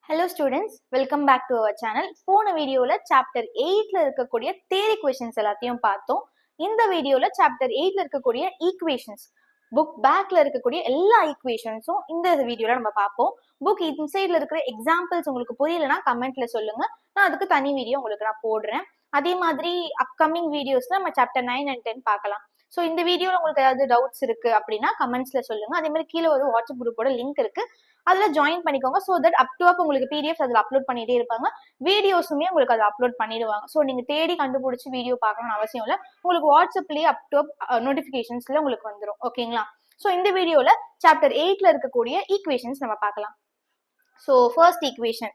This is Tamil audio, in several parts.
Hello students, welcome back to our channel. போன வீடியோல சாப்டர் 8ல இருக்கக்கூடிய தியரி क्वेश्चंस எல்லாத்தையும் பார்த்தோம். இந்த வீடியோல சாப்டர் 8ல இருக்கக்கூடிய ஈக்குவேஷன்ஸ் புக் பேக்ல இருக்கக்கூடிய எல்லா ஈக்குவேஷன்ஸும் இந்த வீடியோல நம்ம பார்ப்போம். புக் இன்சைட்ல இருக்கிற எக்ஸாம்பிள்ஸ் உங்களுக்கு புரியலனா கமெண்ட்ல சொல்லுங்க. நான் அதுக்கு தனி வீடியோ உங்களுக்கு நான் போடுறேன். அதே மாதிரி அப்கமிங் வீடியோஸ்ல நம்ம சாப்டர் 9 and 10 பார்க்கலாம். ஸோ இந்த வீடியோல உங்களுக்கு ஏதாவது டவுட்ஸ் இருக்கு அப்படின்னா கமெண்ட்ஸ்ல சொல்லுங்க. அதே மாதிரி கீழே ஒரு வாட்ஸ்அப் குரூப்போட லிங்க் இருக்கு, அதுல ஜாயின் பண்ணிக்கோங்க. So that up to up உங்களுக்கு பிடிஎஃப் அதில் அப்லோட் பண்ணிட்டே இருப்பாங்க, வீடியோஸுமே உங்களுக்கு அதை அப்லோட் பண்ணிடுவாங்க. ஸோ நீங்க தேடி கண்டுபிடிச்சி வீடியோ பார்க்கணும்னு அவசியம் இல்லை, உங்களுக்கு வாட்ஸ்அப்லேயே அப் டு அப் நோட்டிஃபிகேஷன்ஸ்ல உங்களுக்கு வந்துடும். ஓகேங்களா? ஸோ இந்த வீடியோல சாப்டர் 8ல இருக்கக்கூடிய ஈக்குவேஷன்ஸ் நம்ம பார்க்கலாம். So first equation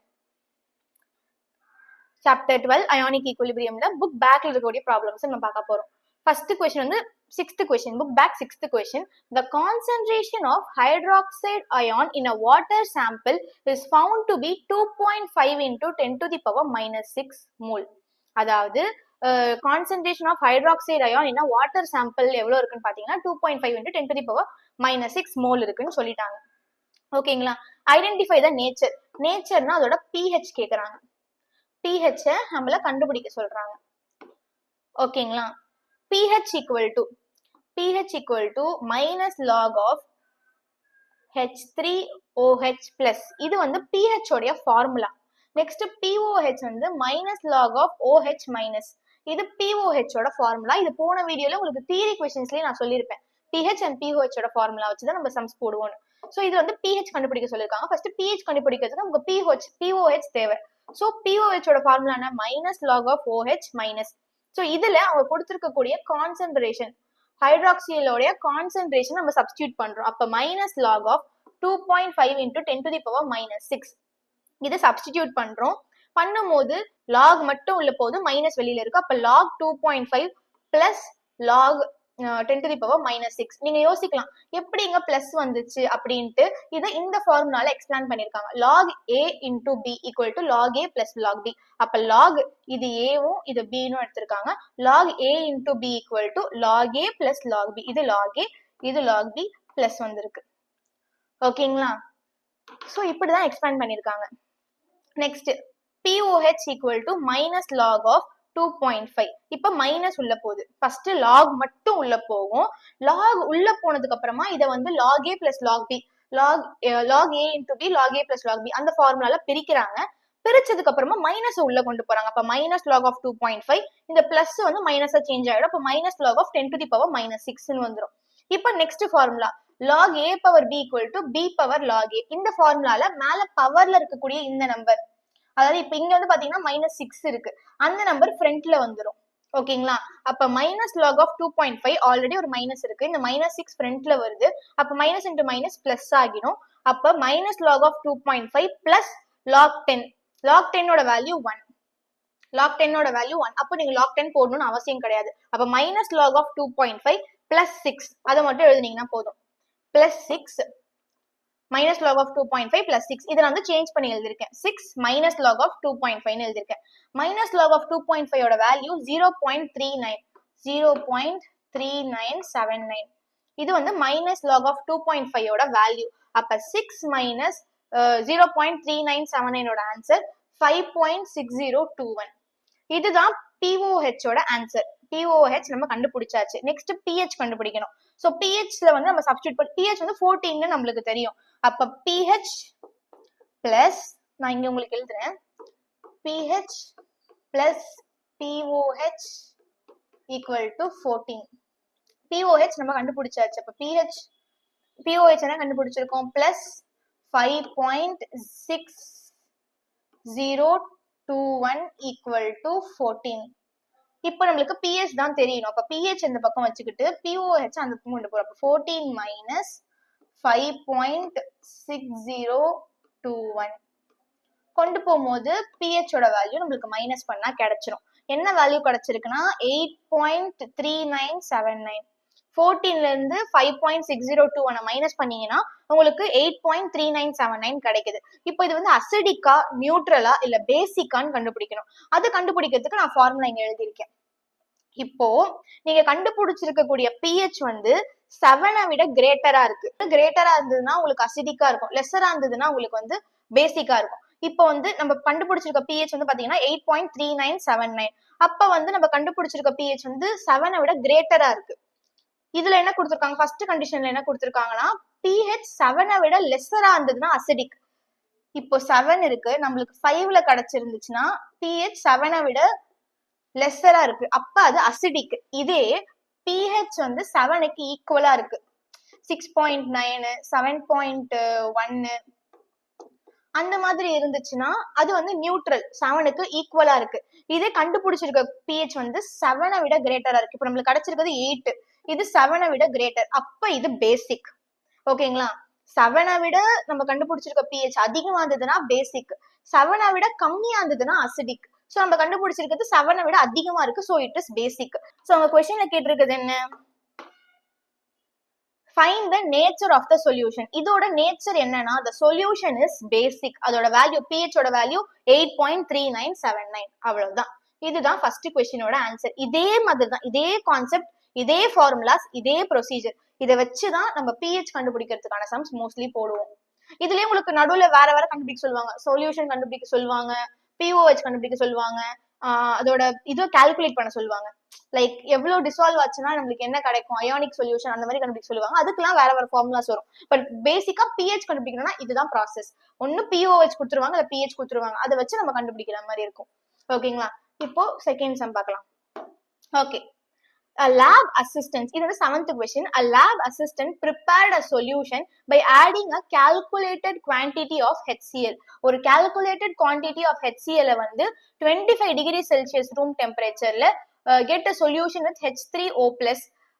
chapter 12 ionic ஈக்குலிபிரியம்ல புக் பேக்ல இருக்கக்கூடிய ப்ராப்ளம்ஸ் நம்ம பார்க்க போறோம். ஃபர்ஸ்ட் क्वेश्चन வந்து 6th question, book back 6th question. The concentration of hydroxide ion in a water sample is found to be 2.5 into 10 to the power minus 6 mole. அதாவது concentration of hydroxide ion in a water sample எவ்வளவு இருக்குன்னு பாத்தீங்கன்னா 2.5 into 10 to the power minus 6 mole இருக்குன்னு சொல்லிட்டாங்க. ஓகேங்களா? Identify the nature. நேச்சர்னா அதோட pH கேக்குறாங்க. pH நம்மள கண்டுபிடிக்க சொல்றாங்க. ஓகேங்களா? pH equal to minus log of H3OH plus. இது வந்து pH உடைய ஃபார்முலா. நெக்ஸ்ட் POH வந்து minus log of OH minus. இது POH ஓட ஃபார்முலா. இது போன வீடியோல உங்களுக்கு தியரி क्वेश्चंसலயே நான் சொல்லியிருப்பேன். pH and POH ஓட ஃபார்முலா வச்சு தான் நம்ம சம்ஸ் போடுவோம். சோ இது வந்து pH கண்டுபிடிக்க சொல்லிருக்காங்க. ஃபர்ஸ்ட் pH கண்டுபிடிக்கிறதுக்கு நமக்கு POH தேவை. சோ POH ஓட ஃபார்முலா என்ன? minus log of OH minus. So இதுல அவங்க கொடுத்திருக்கக்கூடிய கான்சென்ட்ரேஷன், ஹைட்ராக்சிலோடைய கான்சென்ட்ரேஷன் நம்ம சப்ஸ்டிட்யூட் பண்றோம். அப்ப minus log of 2.5 into 10 to the power minus 6 இதை சப்ஸ்டிட்யூட் பண்றோம். பண்ணும்போது லாக் மட்டும் உள்ள போது மைனஸ் வெளியில இருக்கு. அப்ப log 2.5 plus log 10 to the power minus 6. நீங்க யோசிக்கலாம் எப்படி இங்க பிளஸ் வந்துச்சு அப்படின்ட்டு. இதை இந்த ஃபார்முலால எக்ஸ்பிளைன் பண்ணிருக்காங்க. log a into b equal to log a plus log b. அப்ப log இது ஏவும் இது b-னும் எடுத்திருக்காங்க. log a into b equal to log a plus log b. இது log a, இது log b பிளஸ் வந்திருக்கு. ஓகேங்களா? சோ இப்படிதான் எக்ஸ்பிளைன் பண்ணிருக்காங்க. Next POH equal to minus log of 2.5. இப்ப மைனஸ் உள்ள போகுது. ஃபர்ஸ்ட் லாக் மட்டும் உள்ள போகும். லாக் உள்ள போனதுக்கு அப்புறமா இதை வந்து log a plus log b, log a into b log a plus log b அந்த ஃபார்முலால பிரிக்கிறாங்க. பிரிச்சதுக்கு அப்புறமா மைனஸ் உள்ள கொண்டு போறாங்க. அப்ப மைனஸ் log of 2.5, இந்த பிளஸ் வந்து மைனஸா சேஞ்ச் ஆயிடும். அப்ப minus log of 10 to the power minus 6 வந்துரும். இப்ப next formula log a power b equal to b power log a. இந்த ஃபார்முலால மேல பவர்ல இருக்கக்கூடிய இந்த நம்பர், அதாவது இப்ப இங்க வந்து பாத்தீங்கன்னா மைனஸ் 6 இருக்கு, அந்த நம்பர் ஃப்ரண்ட்ல வந்துரும். ஓகேங்களா? அப்ப மைனஸ் லாக் ஆஃப் 2.5 ஆல்ரெடி ஒரு மைனஸ் இருக்கு, இந்த மைனஸ் 6 ஃப்ரண்ட்ல வருது. அப்ப மைனஸ் இன்டு மைனஸ் பிளஸ் ஆகிடும். அப்ப minus log of 2.5 plus log 10. Log 10 ஓட வேல்யூ 1. லாக் 10 ஓட வேல்யூ 1. அப்ப நீங்க லாக் 10 போடணும்னு அவசியம் கிடையாது. அப்ப மைனஸ் லாக் ஆஃப் 2.5 பிளஸ் 6 அதை மட்டும் எழுதினீங்கன்னா போதும். Plus 6 minus log of 2.5 plus 6. இதை நான் வந்து சேஞ்ச் பண்ணி எழுதிருக்கேன். 6 minus log of 2.5 எழுதிருக்கேன். minus log of 2.5 ஓட வேல்யூ 0.39, 0.3979. இது வந்து minus log of 2.5 ஓட வேல்யூ. அப்ப 6 minus 0.3979 ஓட ஆன்சர் 5.6021. இதுதான் POH ஓட ஆன்சர். POH நம்ம கண்டுபிடிச்சாச்சு. நெக்ஸ்ட் pH கண்டுபிடிக்கணும். சோ pHல வந்து நம்ம சப்ஸ்டிட்யூட் பண்ணி pH வந்து 14 நம்மளுக்கு தெரியும். அப்ப pH பிளஸ், நான் இங்க உங்களுக்கு எழுதுறேன், pH plus POH equal to 14. POH நம்ம கண்டுபிடிச்சாச்சு. அப்ப POH என்ன கண்டுபிடிச்சிருக்கோம்? Plus 5.6021 equal to 14. இப்ப நம்மளுக்கு pH தான் தெரியணும். அப்ப pH இந்த பக்கம் வச்சுக்கிட்டு POH அந்த பக்கம் கொண்டு போறோம். 14 minus 5.6021 கொண்டு போகும்போது pH ஓட வேல்யூ நம்மளுக்கு மைனஸ் பண்ணா கிடைச்சிரும். என்ன வேல்யூ கிடைச்சிருக்குன்னா 8.3979. 14ல இருந்து 5.6021 மைனஸ் பண்ணீங்கன்னா உங்களுக்கு 8.3979 கிடைக்குது. இப்போ இது வந்து அசிடிக்கா, நியூட்ரலா இல்ல பேசிக்கான்னு கண்டுபிடிக்கணும். அது கண்டுபிடிக்கிறதுக்கு நான் ஃபார்முலா இங்க எழுதியிருக்கேன். இப்போ நீங்க கண்டுபிடிச்சிருக்கக்கூடிய pH வந்து 7 விட கிரேட்டரா இருக்கு. கிரேட்டரா இருந்ததுன்னா உங்களுக்கு அசிடிக்கா இருக்கும், லெஸரா இருந்ததுன்னா உங்களுக்கு வந்து பேசிக்கா இருக்கும். இப்போ வந்து நம்ம கண்டுபிடிச்சிருக்க pH வந்து பாத்தீங்கன்னா 8.3979. அப்ப வந்து நம்ம கண்டுபிடிச்சிருக்க pH வந்து 7 விட கிரேட்டரா இருக்கு. இதுல என்ன கொடுத்திருக்காங்க, ஃபர்ஸ்ட் கண்டிஷன்ல என்ன கொடுத்திருக்காங்கன்னா pH 7 விட லெஸ்ஸரா இருந்ததுன்னா அசிடிக். இப்போ 7 இருக்கு, நம்மளுக்கு 5ல கிடைச்சிருந்துச்சுன்னா pH 7 விட லெஸ்ஸரா இருக்கு, அப்ப அது அசிடிக். இதே pH வந்து 7க்கு ஈக்குவலா இருக்கு, 6.9 7.1 அந்த மாதிரி இருந்துச்சுன்னா அது வந்து நியூட்ரல், 7க்கு ஈக்குவலா இருக்கு. இதே கண்டுபிடிச்சிருக்க pH வந்து 7 விட கிரேட்டரா இருக்கு. இப்போ நம்மளுக்கு கிடைச்சிருக்கிறது 8, இது 7 விட கிரேட்டர், அப்ப இது பேசிக். ஓகேங்களா? 7 விட நம்ம கண்டுபிடிச்சிருக்க pH அதிகமா இருந்ததுன்னா பேசிக், 7 விட கம்மியா இருந்ததுன்னா அசிடிக். சோ நம்ம கண்டுபிடிச்சிருக்கிறது 7 விட அதிகமா இருக்கு, so it is basic. So அவங்க क्वेश्चनல கேட்டிருக்கிறது என்ன, find the nature of the solution. இதோட நேச்சர் என்னன்னா the solution is basic. அதோட வேல்யூ pH ஓட வேல்யூ 8.3979. அவ்வளவுதான். இதுதான் ஃபர்ஸ்ட் क्वेश्चनோட ஆன்சர். இதே மாதிரி தான், இதே கான்செப்ட், இதே ஃபார்முலாஸ், இதே ப்ரொசீஜர், இதை வச்சுதான் நம்ம pH கண்டுபிடிக்கிறதுக்கான சம்ஸ் மோஸ்ட்லி போடுவோம். இதுலயே உங்களுக்கு நடுவுல வேற வேற கண்டுபிடிக்க சொல்லுவாங்க, சொல்யூஷன் கண்டுபிடிக்க சொல்லுவாங்க, POH கண்டுபிடிக்க சொல்லுவாங்க, அதோட இது கால்குலேட் பண்ண சொல்லுவாங்க. லைக் எவ்வளவு டிசால்வ் ஆச்சுன்னா நம்மளுக்கு என்ன கிடைக்கும், அயானிக் சொல்யூஷன் அந்த மாதிரி கண்டுபிடிக்க சொல்லுவாங்க. அதுக்கெல்லாம் வேற வேற ஃபார்முலாஸ் வரும். பட் பேசிக்கா pH கண்டுபிடிக்கணும்னா இதுதான் ப்ராசஸ். ஒன்னு POH கொடுத்துருவாங்க, இல்ல pH கொடுத்துருவாங்க, அதை வச்சு நம்ம கண்டுபிடிக்கிற மாதிரி இருக்கும். ஓகேங்களா? இப்போ செகண்ட் சம் பார்க்கலாம். ஓகே, a lab assistant, இது வந்து 7th question. A lab assistant prepared a solution by adding a calculated quantity of HCl. ஒரு calculated quantity of HCl வந்து 25 degree Celsius room temperature get a solution with H3O+.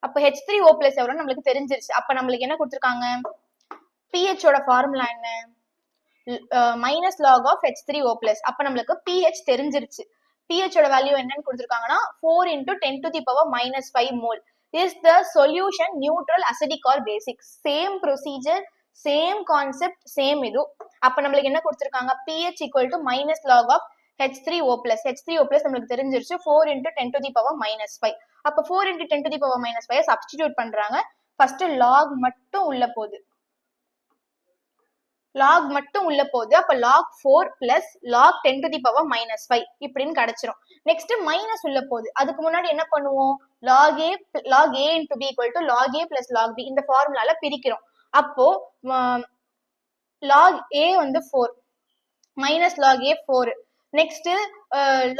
அப்ப H3O+ எவ்வளவு நம்மளுக்கு தெரிஞ்சிருச்சு. அப்ப நம்மளுக்கு என்ன கொடுத்திருக்காங்க, pH ஓட ஃபார்முலா என்ன, மைனஸ் லாக் ஆஃப் H3O+. அப்ப நம்மளுக்கு pH தெரிஞ்சிருச்சு. pH ஓட வேல்யூ என்னன்னு கொடுத்திருக்காங்கன்னா 4 into 10 to the power minus 5 mole. Is the solution neutral, acidic or basic? Same procedure, same concept, same இது. அப்ப நம்மளுக்கு என்ன கொடுத்திருக்காங்க, pH equal to minus log of H3O+. H3O+ நம்மளுக்கு தெரிஞ்சிருச்சு, 4 into 10 to the power minus 5. அப்ப 4 into 10 to the power minus 5 substitute பண்றாங்க. ஃபர்ஸ்ட் log மட்டும் உள்ள போகுது, log மட்டும் உள்ள போகுது. அப்ப log 4 plus log 10 to the power minus 5 இப்படின்னு கிடைச்சிரும். நெக்ஸ்ட் மைனஸ் உள்ள போகுது, அதுக்கு முன்னாடி என்ன பண்ணுவோம், log a into b equal to log a plus log b, இந்த ஃபார்முலால பிரிக்கிறோம். அப்போ log a வந்து 4 minus log a 4, next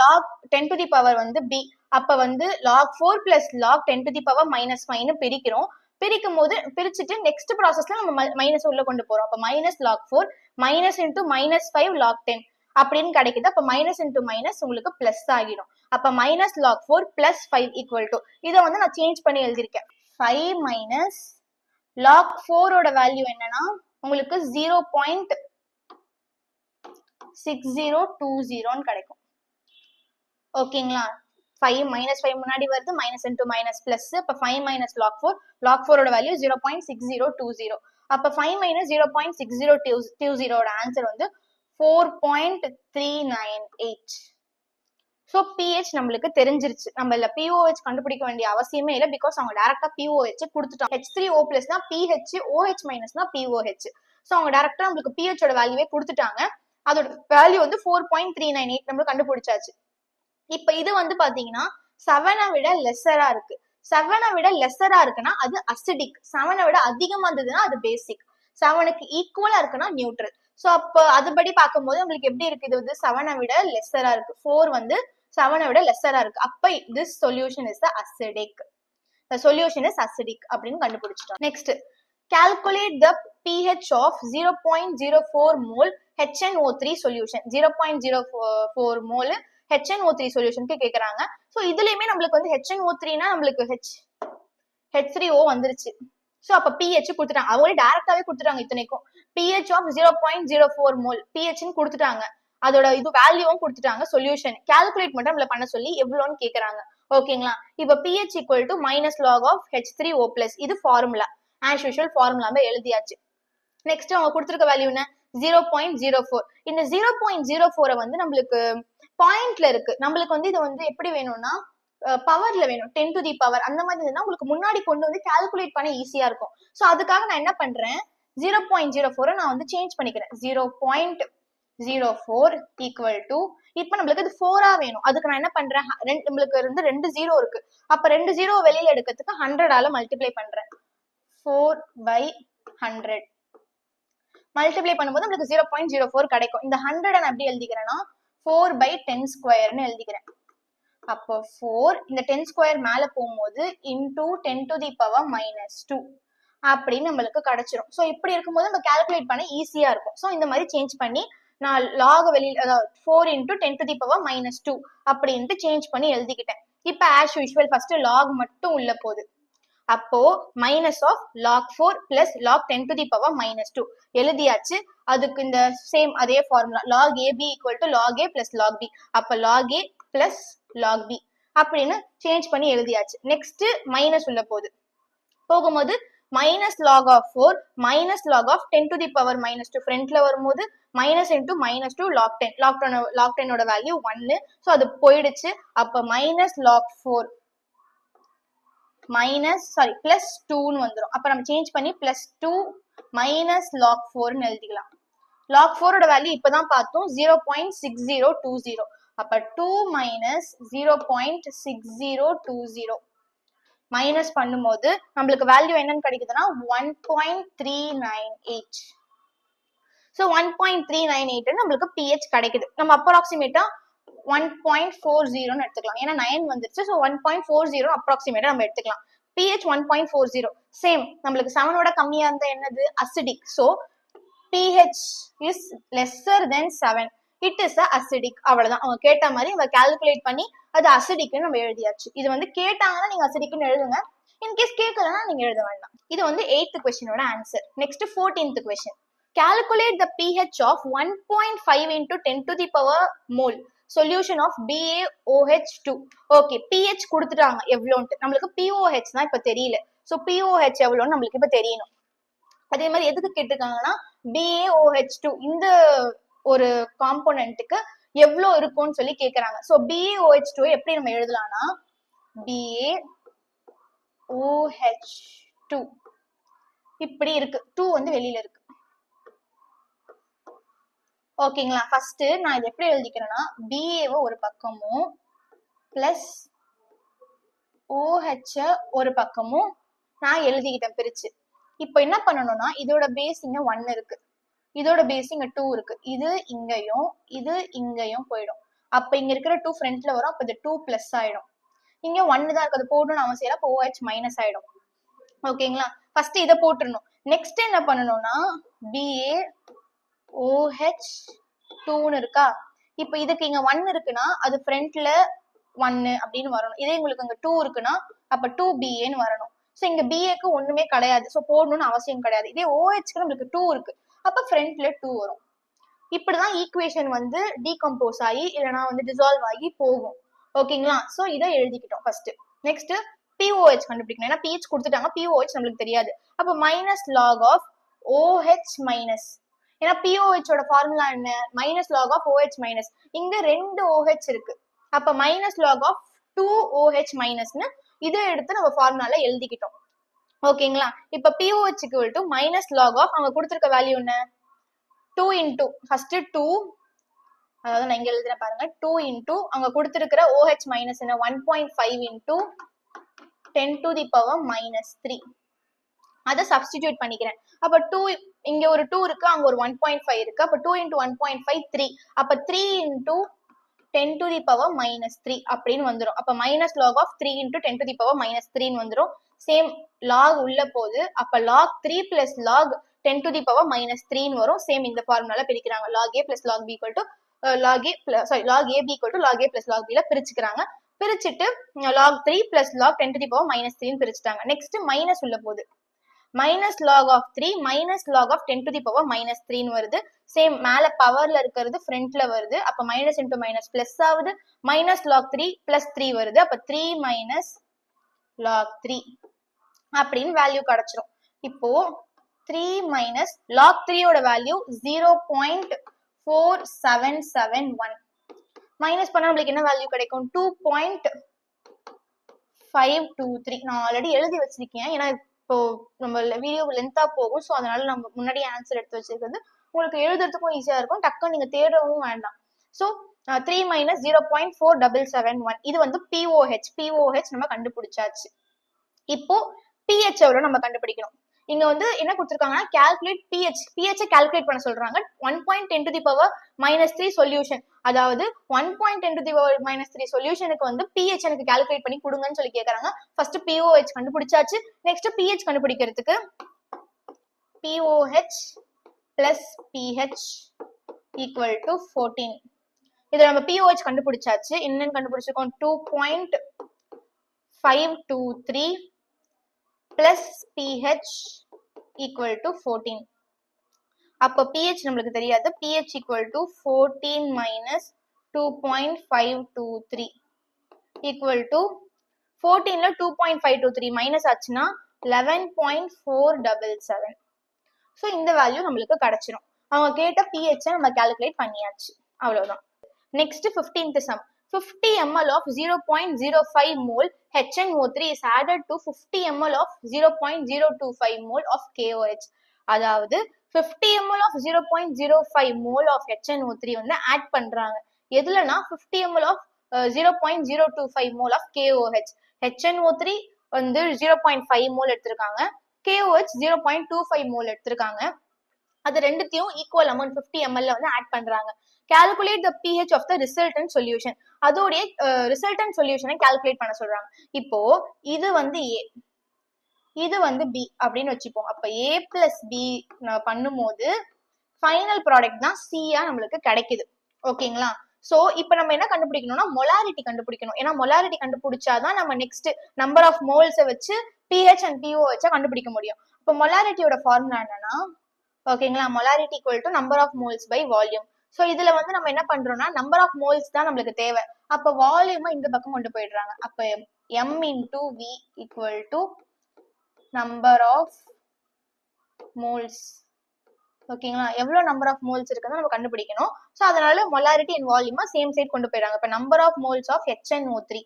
log 10 to the power வந்து b, அப்ப வந்து log 4 plus log 10 to the power minus 5 பிரிக்கிறோம். பிரிக்கும் போது பிரிச்சுட்டு நெக்ஸ்ட் ப்ராசஸ்ல நம்ம மைனஸ் உள்ள கொண்டு போறோம். அப்ப minus log 4 minus into minus 5 log 10 அப்படின்னு கிடைக்குது. அப்ப மைனஸ் இன்டூ மைனஸ் உங்களுக்கு பிளஸ் ஆகிடும். அப்ப minus log 4 plus 5 equal to, இதை வந்து நான் சேஞ்ச் பண்ணி எழுதிருக்கேன், 5 மைனஸ் log 4 ஓட வேல்யூ என்னன்னா உங்களுக்கு 0.6020 கிடைக்கும். ஓகேங்களா? 5 minus 5 முன்னாடி வருது, மைனஸ் இன்டூ மைனஸ் பிளஸ், அப்ப 5 minus log 4, log 4 ஓட வேல்யூ 0.6020. அப்ப 5 minus 0.6020 ஓட ஆன்சர் வந்து 4.398. ஸோ pH நம்மளுக்கு தெரிஞ்சிருச்சு. நம்ம இல்ல POH கண்டுபிடிக்க வேண்டிய அவசியமே இல்லை, பிகாஸ் அவங்க டைரக்டா POH கொடுத்துட்டாங்க. H3O+ pH, OH- POH. So அவங்க டைரக்டா நம்மளுக்கு pH ஓட வேல்யூவே கொடுத்துட்டாங்க. அதோட வேல்யூ வந்து 4.398 நம்மளுக்கு கண்டுபிடிச்சாச்சு. இப்ப இது வந்து பாத்தீங்கன்னா 7 விட லெஸ்ஸரா இருக்கு. 7 விட லெஸ்ஸரா இருக்குன்னா அது அசிடிக், 7 விட அதிகமா இருந்ததுன்னா அது பேசிக், 7க்கு ஈக்குவலா இருக்குன்னா நியூட்ரல். சோ அப்ப அதுபடி பார்க்கும்போது உங்களுக்கு எப்படி இருக்கு, இது வந்து 7 விட லெஸ்ஸரா இருக்கு, 4 வந்து 7 விட லெஸ்ஸரா இருக்கு. அப்ப this solution is the acidic. The solution is acidic அப்படின்னு கண்டுபிடிச்சிட்டோம். Next, calculate the pH of 0.04 mole HNO3 solution. 0.04 mole HNO3 சொல்யூஷனுக்கு கேக்குறாங்க. சோ இதுலயுமே நம்மளுக்கு வந்து HNO3னா நம்மளுக்கு H3O வந்துருச்சு. சோ அப்ப pH கொடுத்துட்டாங்க, அவங்களே டைரக்டாவே கொடுத்துட்டாங்க. இத்தனைக்கும் pH of 0.04 mole pH ன்னு கொடுத்துட்டாங்க, அதோட இது வேல்யூவும் கொடுத்துட்டாங்க. சொல்யூஷன் கால்குலேட் மட்டும் நம்மள பண்ண சொல்லி எவ்வளோன்னு கேக்குறாங்க. ஓகேங்களா? இப்ப pH equal to minus log of H3O+, இது ஃபார்முலா, ஆஸ் யூஷுவல் ஃபார்முலாவே எழுதியாச்சு. நெக்ஸ்ட் அவங்க கொடுத்திருக்க வேல்யூ என்ன, 0.04. இந்த 0.04 வந்து நம்மளுக்கு பாயிண்ட்ல இருக்கு. நம்மளுக்கு வந்து இது வந்து எப்படி வேணும்னா பவர்ல வேணும், 10 to the power அந்த மாதிரி இருந்தா உங்களுக்கு முன்னாடி கொண்டு வந்து கால்குலேட் பண்ண ஈஸியா இருக்கும். சோ அதுக்காக நான் என்ன பண்றேன், 0.04 நான் வந்து சேஞ்ச் பண்ணிக்கிறேன், 0.04 0.04 ஈக்குவல் டு, இப்ப நம்மளுக்கு இது 4 வேணும். அதுக்கு நான் என்ன பண்றேன், நம்மளுக்கு இருந்து 2 0 இருக்கு. அப்ப 2 0 வெளியில எடுக்கிறதுக்கு 100 மல்டிப்ளை பண்றேன். 4/100 மல்டிப்ளை பண்ணும்போது நம்மளுக்கு 0.04 கிடைக்கும். இந்த 100 நான் எப்படி எழுதிக்கிறேன்னா 4/10² எழுதிக்கிறேன். அப்போ 4 இந்த 10 ஸ்கொயர் மேல போகும்போது into 10⁻⁻2 அப்படின்னு நம்மளுக்கு கிடைச்சிரும். ஸோ இப்படி இருக்கும்போது நம்ம கால்குலேட் பண்ண ஈஸியா இருக்கும். ஸோ இந்த மாதிரி சேஞ்ச் பண்ணி நான் லாக் வெளியில், அதாவது 4 into 10⁻⁻2 அப்படின்ட்டு சேஞ்ச் பண்ணி எழுதிக்கிட்டேன். இப்ப ஆஸ் யூஷுவல் ஃபர்ஸ்ட் லாக் மட்டும் உள்ள போகுது. அப்போ minus of log 4 plus log 10⁻⁻2 எழுதியாச்சு. அதுக்கு இந்த சேம் அதே formula log AB equal to log A plus log B. அப்ப log A plus log B அப்படின்னு சேஞ்ச் பண்ணி எழுதியாச்சு. நெக்ஸ்ட் மைனஸ் உள்ள போகும்போது minus log of 4 minus log of 10⁻⁻2 ஃப்ரண்ட்ல வரும்போது minus into -2 log 10. Log 10 value 1. So அது போயிடுச்சு. அப்ப மைனஸ் லாக் 4 பிளஸ் 2ன்னு வந்துடும். அப்ப நம்ம சேஞ்ச் பண்ணி பிளஸ் 2 மைனஸ் லாக் 4ன்னு எழுதிக்கலாம். லாக் 4 வேல்யூ இப்பதான் பார்த்தோம் 0.6020. அப்ப 2 மைனஸ் 0.6020 மைனஸ் பண்ணும்போது நம்மளுக்கு வேல்யூ என்னன்னு கிடைக்குதுன்னா 1.398. ஸோ 1.398 நம்மளுக்கு pH கிடைக்குது. நம்ம அப்ராக்சிமேட்டா 1.40 எடுத்துக்கலாம். ஏன்னா 9 வந்துருச்சு. ஸோ 1.40 அப்ராக்சிமேட்டா நம்ம எடுத்துக்கலாம். pH 1.40 same. நம்மளுக்கு 7ஓட கம்மியா இருந்தா என்னது acidic. So pH is lesser than 7. It is acidic. அவ்வளவுதான். அவங்க கேட்ட மாதிரி நம்ம கால்குலேட் பண்ணி அது அசிடிக்னு நம்ம எழுதியாச்சு. இது வந்து கேட்டாங்கன்னா நீங்க அசிடிக்னு எழுதுங்க. இன்கேஸ் கேட்கலன்னா நீங்க எழுத வேண்டாம். இது வந்து 8th கொஸ்டினோட answer. Next 14th question. Calculate the pH of 1.5 into 10⁻⁻ mole solution of BaOH2. Okay, pH கொடுத்துட்டாங்க எவ்வளோன்ட்டு. நம்மளுக்கு POH தான் இப்ப தெரியல. ஸோ POH எவ்வளோன்னு நம்மளுக்கு இப்ப தெரியணும். அதே மாதிரி எதுக்கு கேட்டிருக்காங்கன்னா BaOH2 இந்த ஒரு காம்போனன்ட்டுக்கு எவ்வளோ இருக்கும்னு சொல்லி கேட்கறாங்க. ஸோ BaOH2 எப்படி நம்ம எழுதலாம்னா BaOH2 இப்படி இருக்கு. 2 வந்து வெளியில இருக்கு. ஓகேங்களா? ஃபர்ஸ்ட் நான் இது எப்படி எழுதிக்கிறேன்னா Baவை ஒரு பக்கமும் பிளஸ் OH ஒரு பக்கமும் நான் எழுதிக்கிட்டேன் பிரிச்சு. இப்போ என்ன பண்ணணும்னா இதோட பேஸ் இங்க 1 இருக்கு, இதோட பேஸ் இங்க 2 இருக்கு. இது இங்கேயும் போயிடும். அப்ப இங்க இருக்கிற 2 ஃப்ரண்ட்ல வரும். அப்ப இது 2 பிளஸ் ஆயிடும். இங்க 1 தான் இருக்கு, அது போடணும்னு அவசியம் இல்லை. அப்போ OH மைனஸ் ஆயிடும். ஓகேங்களா? ஃபர்ஸ்ட் இதை போட்டுருணும். நெக்ஸ்ட் என்ன பண்ணணும்னா BaOH2ன்னு இருக்கா. இப்ப இதுக்கு இங்க 1 இருக்குன்னா அது ஃப்ரண்ட்ல 1 அப்படின்னு வரணும். இதே உங்களுக்கு அங்க 2 இருக்குன்னா அப்ப 2BAன்னு வரணும். ஸோ இங்க BAக்கு ஒண்ணுமே கிடையாது. ஸோ போடணும்னு அவசியம் கிடையாது. இதே OHக்கு நம்மளுக்கு 2 இருக்கு. அப்ப ஃப்ரண்ட்ல 2 வரும். இப்படிதான் ஈக்குவேஷன் வந்து டீகம்போஸ் ஆகி இல்லைன்னா வந்து டிசால்வ் ஆகி போகும். ஓகேங்களா? ஸோ இதை எழுதிக்கிட்டோம் ஃபர்ஸ்ட். நெக்ஸ்ட் POH கண்டுபிடிக்கணும். ஏன்னா pH கொடுத்துட்டாங்க, POH நம்மளுக்கு தெரியாது. அப்ப minus log of OH minus. ஏன்னா POH ஃபார்முலா என்ன? Minus log of OH minus. இங்க 2 OH இருக்கு. அப்ப மைனஸ் லாக் ஆஃப் 2OH மைனஸ்னு இதை எடுத்து நம்ம ஃபார்முலால எழுதிக்கிட்டோம். ஓகேங்களா? இப்ப POH equal to minus log of அவங்க கொடுத்திருக்க வேல்யூ என்ன 2 into ஃபர்ஸ்ட் 2, அதாவது நான் இங்க எழுதுறேன் பாருங்க 2 into அவங்க கொடுத்திருக்கிற OH மைனஸ் என்ன 1.5 into 10⁻⁻3 அதை சப்ஸ்டிடியூட் பண்ணிக்கிறேன். அப்ப 2 இங்க ஒரு 2 இருக்கு, அங்க ஒரு 1.5 இருக்கு. அப்ப 2 into 1.5 3. அப்ப 3 into 10⁻⁻3 அப்படின்னு வந்துடும். அப்ப மைனஸ் லாக் ஆஃப் 3 into 10⁻⁻3 வந்துடும். சேம் லாக் உள்ள போது. அப்ப லாக் 3 பிளஸ் லாக் 10⁻⁻3 வரும். சேம் இந்த ஃபார்முலால பிரிக்கிறாங்க. Log A plus log B equal to log A equal to log A plus log பில பிரிச்சுக்கிறாங்க. பிரிச்சுட்டு லாக் 3 பிளஸ் லாக் 10⁻⁻3 பிரிச்சுட்டாங்க. நெக்ஸ்ட் மைனஸ் உள்ள போது. Minus log of 3 minus log of 10⁻⁻3 வருது. சேம் மேல பவர்ல இருக்கிறது ஃப்ரண்ட்ல வருது. அப்ப மைனஸ் இன்டூ மைனஸ் பிளஸ் ஆகுது. மைனஸ் லாக் 3 பிளஸ் 3 வருது. அப்ப 3 மைனஸ் லாக் 3 அப்படின்னு வேல்யூ கிடைச்சிரும். இப்போ 3 மைனஸ் லாக் 3யோட வேல்யூ 0.4771 மைனஸ் பண்ணா நம்மளுக்கு என்ன வேல்யூ கிடைக்கும் 2.523. நான் ஆல்ரெடி எழுதி வச்சிருக்கேன். ஏன்னா இப்போ நம்ம வீடியோ லென்த்தா போகும். ஸோ அதனால நம்ம முன்னாடி ஆன்சர் எடுத்து வச்சிருக்கிறது உங்களுக்கு எழுதுறதுக்கும் ஈஸியா இருக்கும், டக்குன்னு நீங்க தேடவும் வேண்டாம். ஸோ 3 - 0.4771 இது வந்து பிஓஹெச் நம்ம கண்டுபிடிச்சாச்சு. இப்போ பிஹெச் எவ்வளவு நம்ம கண்டுபிடிக்கணும். இங்க வந்து என்ன கொடுத்திருக்காங்கன்னா கால்குலேட் பிஹெச் கால்குலேட் பண்ண சொல்றாங்க. 1.10⁻³ சொல்யூஷன், அதாவது 1.10⁻³ சொல்யூஷனுக்கு வந்து பிஹெச் எனக்கு கால்குலேட் பண்ணி கொடுங்கன்னு சொல்லி கேக்குறாங்க. ஃபர்ஸ்ட் பிஓஹெச் கண்டுபிடிச்சாச்சு. நெக்ஸ்ட் பிஹெச் கண்டுபிடிக்கிறதுக்கு pOH plus pH equal to 14. இதை நம்ம பிஓஹெச் கண்டுபிடிச்சாச்சு. என்னன்னு கண்டுபிடிச்சிருக்கோம், 2.523 plus pH equal to 14. அப்போ pH நம்மளுக்கு தெரியாது. pH equal to 14 minus 2.523 equal to 14ல 2.523 minus ஆச்சுன்னா 11.477. ஸோ இந்த வேல்யூ நம்மளுக்கு கிடைச்சிடும். அவங்க கேட்ட pH நம்ம கால்குலேட் பண்ணியாச்சு, அவ்வளவுதான். Next 15th sum. 50 ml of 0.05 mole HNO3 is added to 50 ml of 0.025 mole of KOH. அதாவது 50 ml of 0.05 mole of HNO3 வந்து ஆட் பண்றாங்க. எதுலனா 50 ml of 0.025 mole of KOH. HNO3 வந்து 0.5 mole எடுத்திருக்காங்க, KOH 0.25 mole எடுத்திருக்காங்க. அது ரெண்டுத்தையும் ஈக்குவல் அமௌண்ட் 50 ml வந்து ஆட் பண்றாங்க. calculate the pH of the resultant solution. அதோடைய resultant solution calculate பண்ண சொல்றாங்க. இப்போ இது வந்து A, இது வந்து B அப்படின்னு வச்சுப்போம். அப்ப A plus B பண்ணும்போது ஃபைனல் ப்ராடக்ட் தான் C நம்மளுக்கு கிடைக்குது. ஓகேங்களா? சோ இப்போ நம்ம என்ன கண்டுபிடிக்கணும்னா மொலாரிட்டி கண்டுபிடிக்கணும். ஏன்னா மொலாரிட்டி கண்டுபிடிச்சாதான் நம்ம நெக்ஸ்ட் நம்பர் ஆஃப் மோல்ஸை வச்சு pH and POH கண்டுபிடிக்க முடியும். இப்போ மொலாரிட்டியோட ஃபார்முலா என்னன்னா, ஓகேங்களா, molarity equal to number of moles by volume. So இதுல வந்து நம்ம என்ன பண்றோம்னா நம்பர் ஆஃப் மோல்ஸ் தான் நம்மளுக்கு தேவை. அப்ப வால்யூமை இந்த பக்கம் கொண்டு போயிடுறாங்க. அப்ப M into V equal to number of moles. ஓகேங்களா, எவ்வளவு நம்பர் ஆஃப் மோல்ஸ் இருக்குன்னு நம்ம கண்டுபிடிக்கணும். சோ அதனால மொலாரிட்டி அண்ட் வால்யூமா சேம் சைட் கொண்டு போயிடுறாங்க. இப்ப number of moles of HNO3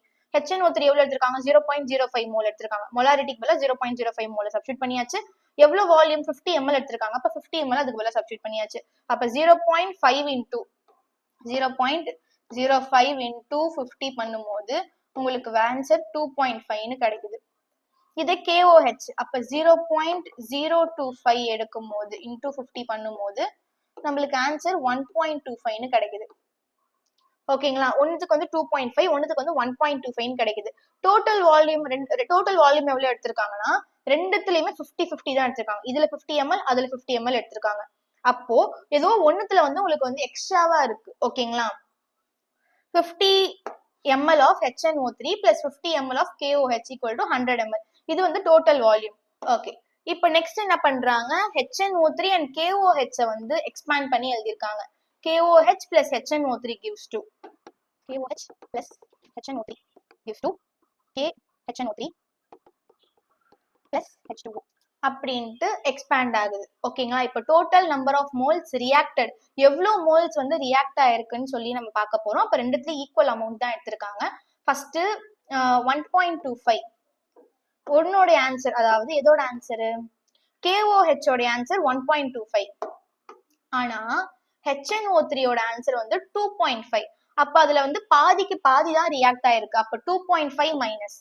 எவ்வளவு எடுத்திருக்காங்க, 0.05 மோல் எடுத்திருக்காங்க. மொலாரிட்டிக்கு பதிலா 0.05 மோல் சப்ஸ்டிட் பண்ணியாச்சு. எவ்வளவு வால்யூம் 50 ml எடுத்திருக்காங்க, அப்ப 50 ml அதுக்கு பதிலா சப்ஸ்டிட் பண்ணியாச்சு. அப்ப 0.5 into 0.05 into 50 பண்ணும்போது உங்களுக்கு ஆன்சர் 2.5 கிடைக்குது. இது KOH. அப்ப 0.025 எடுக்கும் போது into 50 பண்ணும்போது நம்மளுக்கு ஆன்சர் 1.25 கிடைக்குது. ஓகேங்களா, ஒன்னுக்கு வந்து 2.5, ஒன்னுக்கு வந்து 1.25 கிடைக்குது. டோட்டல் வால்யூம் எவ்வளவு எடுத்திருக்காங்கன்னா ரெண்டுத்துலயுமே 50-50 தான் எடுத்திருக்காங்க. இதுல 50 ml, அதுல 50 ml எடுத்திருக்காங்க. அப்போ ஏதோ ஒண்ணுத்துல வந்து உங்களுக்கு வந்து எக்ஸ்ட்ராவா இருக்கு. ஓகேங்களா, 50 ml of HNO3 plus 50 ml of KOH equal to 100 ml. இது வந்து டோட்டல் வால்யூம். ஓகே, இப்போ நெக்ஸ்ட் என்ன பண்றாங்க, HNO3 and KOH வந்து எக்ஸ்பேண்ட் பண்ணி எழுதிருக்காங்க. KOH plus HNO3 gives 2. KOH plus HNO3 gives 2. KHNO3 plus H2O அப்படின்ட்டு எக்ஸ்பேண்ட் ஆகுது. ஓகேங்களா, இப்போ total number of moles reacted, எவ்வளவு மோல்ஸ் வந்து ரியாக்ட் ஆயிருக்குன்னு சொல்லி நம்ம பார்க்க போறோம். அப்ப ரெண்டுத்துல ஈக்குவல் அமௌண்ட் தான் எடுத்திருக்காங்க. ஃபர்ஸ்ட் 1.25 ஒன்னோட ஆன்சர், அதாவது எதோட ஆன்சரு, KOH ஓட ஆன்சர் 1.25. ஆனா HNO3 ஓட ஆன்சர் வந்து 2.5. அப்ப அதுல வந்து பாதிக்கு பாதி தான் ரியாக்ட் ஆயிருக்கு. அப்ப 2.5 மைனஸ்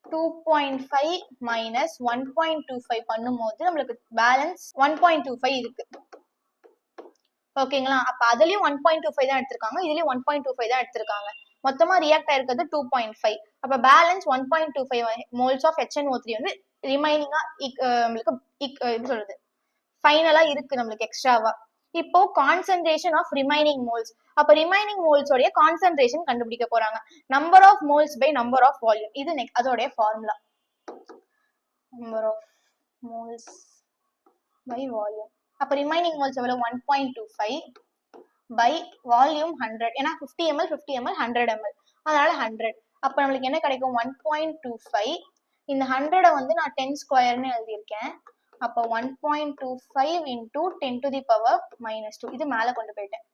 2.5 மைனஸ் 1.25 பண்ணும்போது நம்மளுக்கு பேலன்ஸ் 1.25 இருக்கு. ஓகேங்களா, அப்ப அதுலயும் 1.25 தான் எடுத்திருக்காங்க, இதுலயும் 1.25 தான் எடுத்திருக்காங்க. மொத்தமா ரியாக்ட் ஆயிருக்கிறது 2.5. அப்ப பேலன்ஸ் 1.25 மோல்ஸ் ஆஃப் HNO3 வந்து ரிமைனிங்கா நம்மளுக்கு எப்படி சொல்றது, ஃபைனலா இருக்கு நம்மளுக்கு எக்ஸ்ட்ராவா. இப்போ கான்சென்ட்ரேஷன் ஆஃப் ரிமைனிங் மோல்ஸ். அப்ப ரிமைனிங் மோல்ஸ் உடைய கான்சென்ட்ரேஷன் கண்டுபிடிக்க போறாங்க. Number of moles by number of volume. இது அதோடைய formula, number of moles by volume. அப்ப ரிமைனிங் மோல்ஸ் எவ்வளவு, 1.25 பை வால்யூம் 100. ஏன்னா 50 ml 100 ml, அதனால 100. அப்ப நம்மளுக்கு என்ன கிடைக்கும், 1.25. இந்த 100 வந்து நான் 10 ஸ்கொயர்னு எழுதியிருக்கேன். அப்ப 1.25 into 10 to the power minus 2. இது மேல கொண்டு போயிட்டேன்.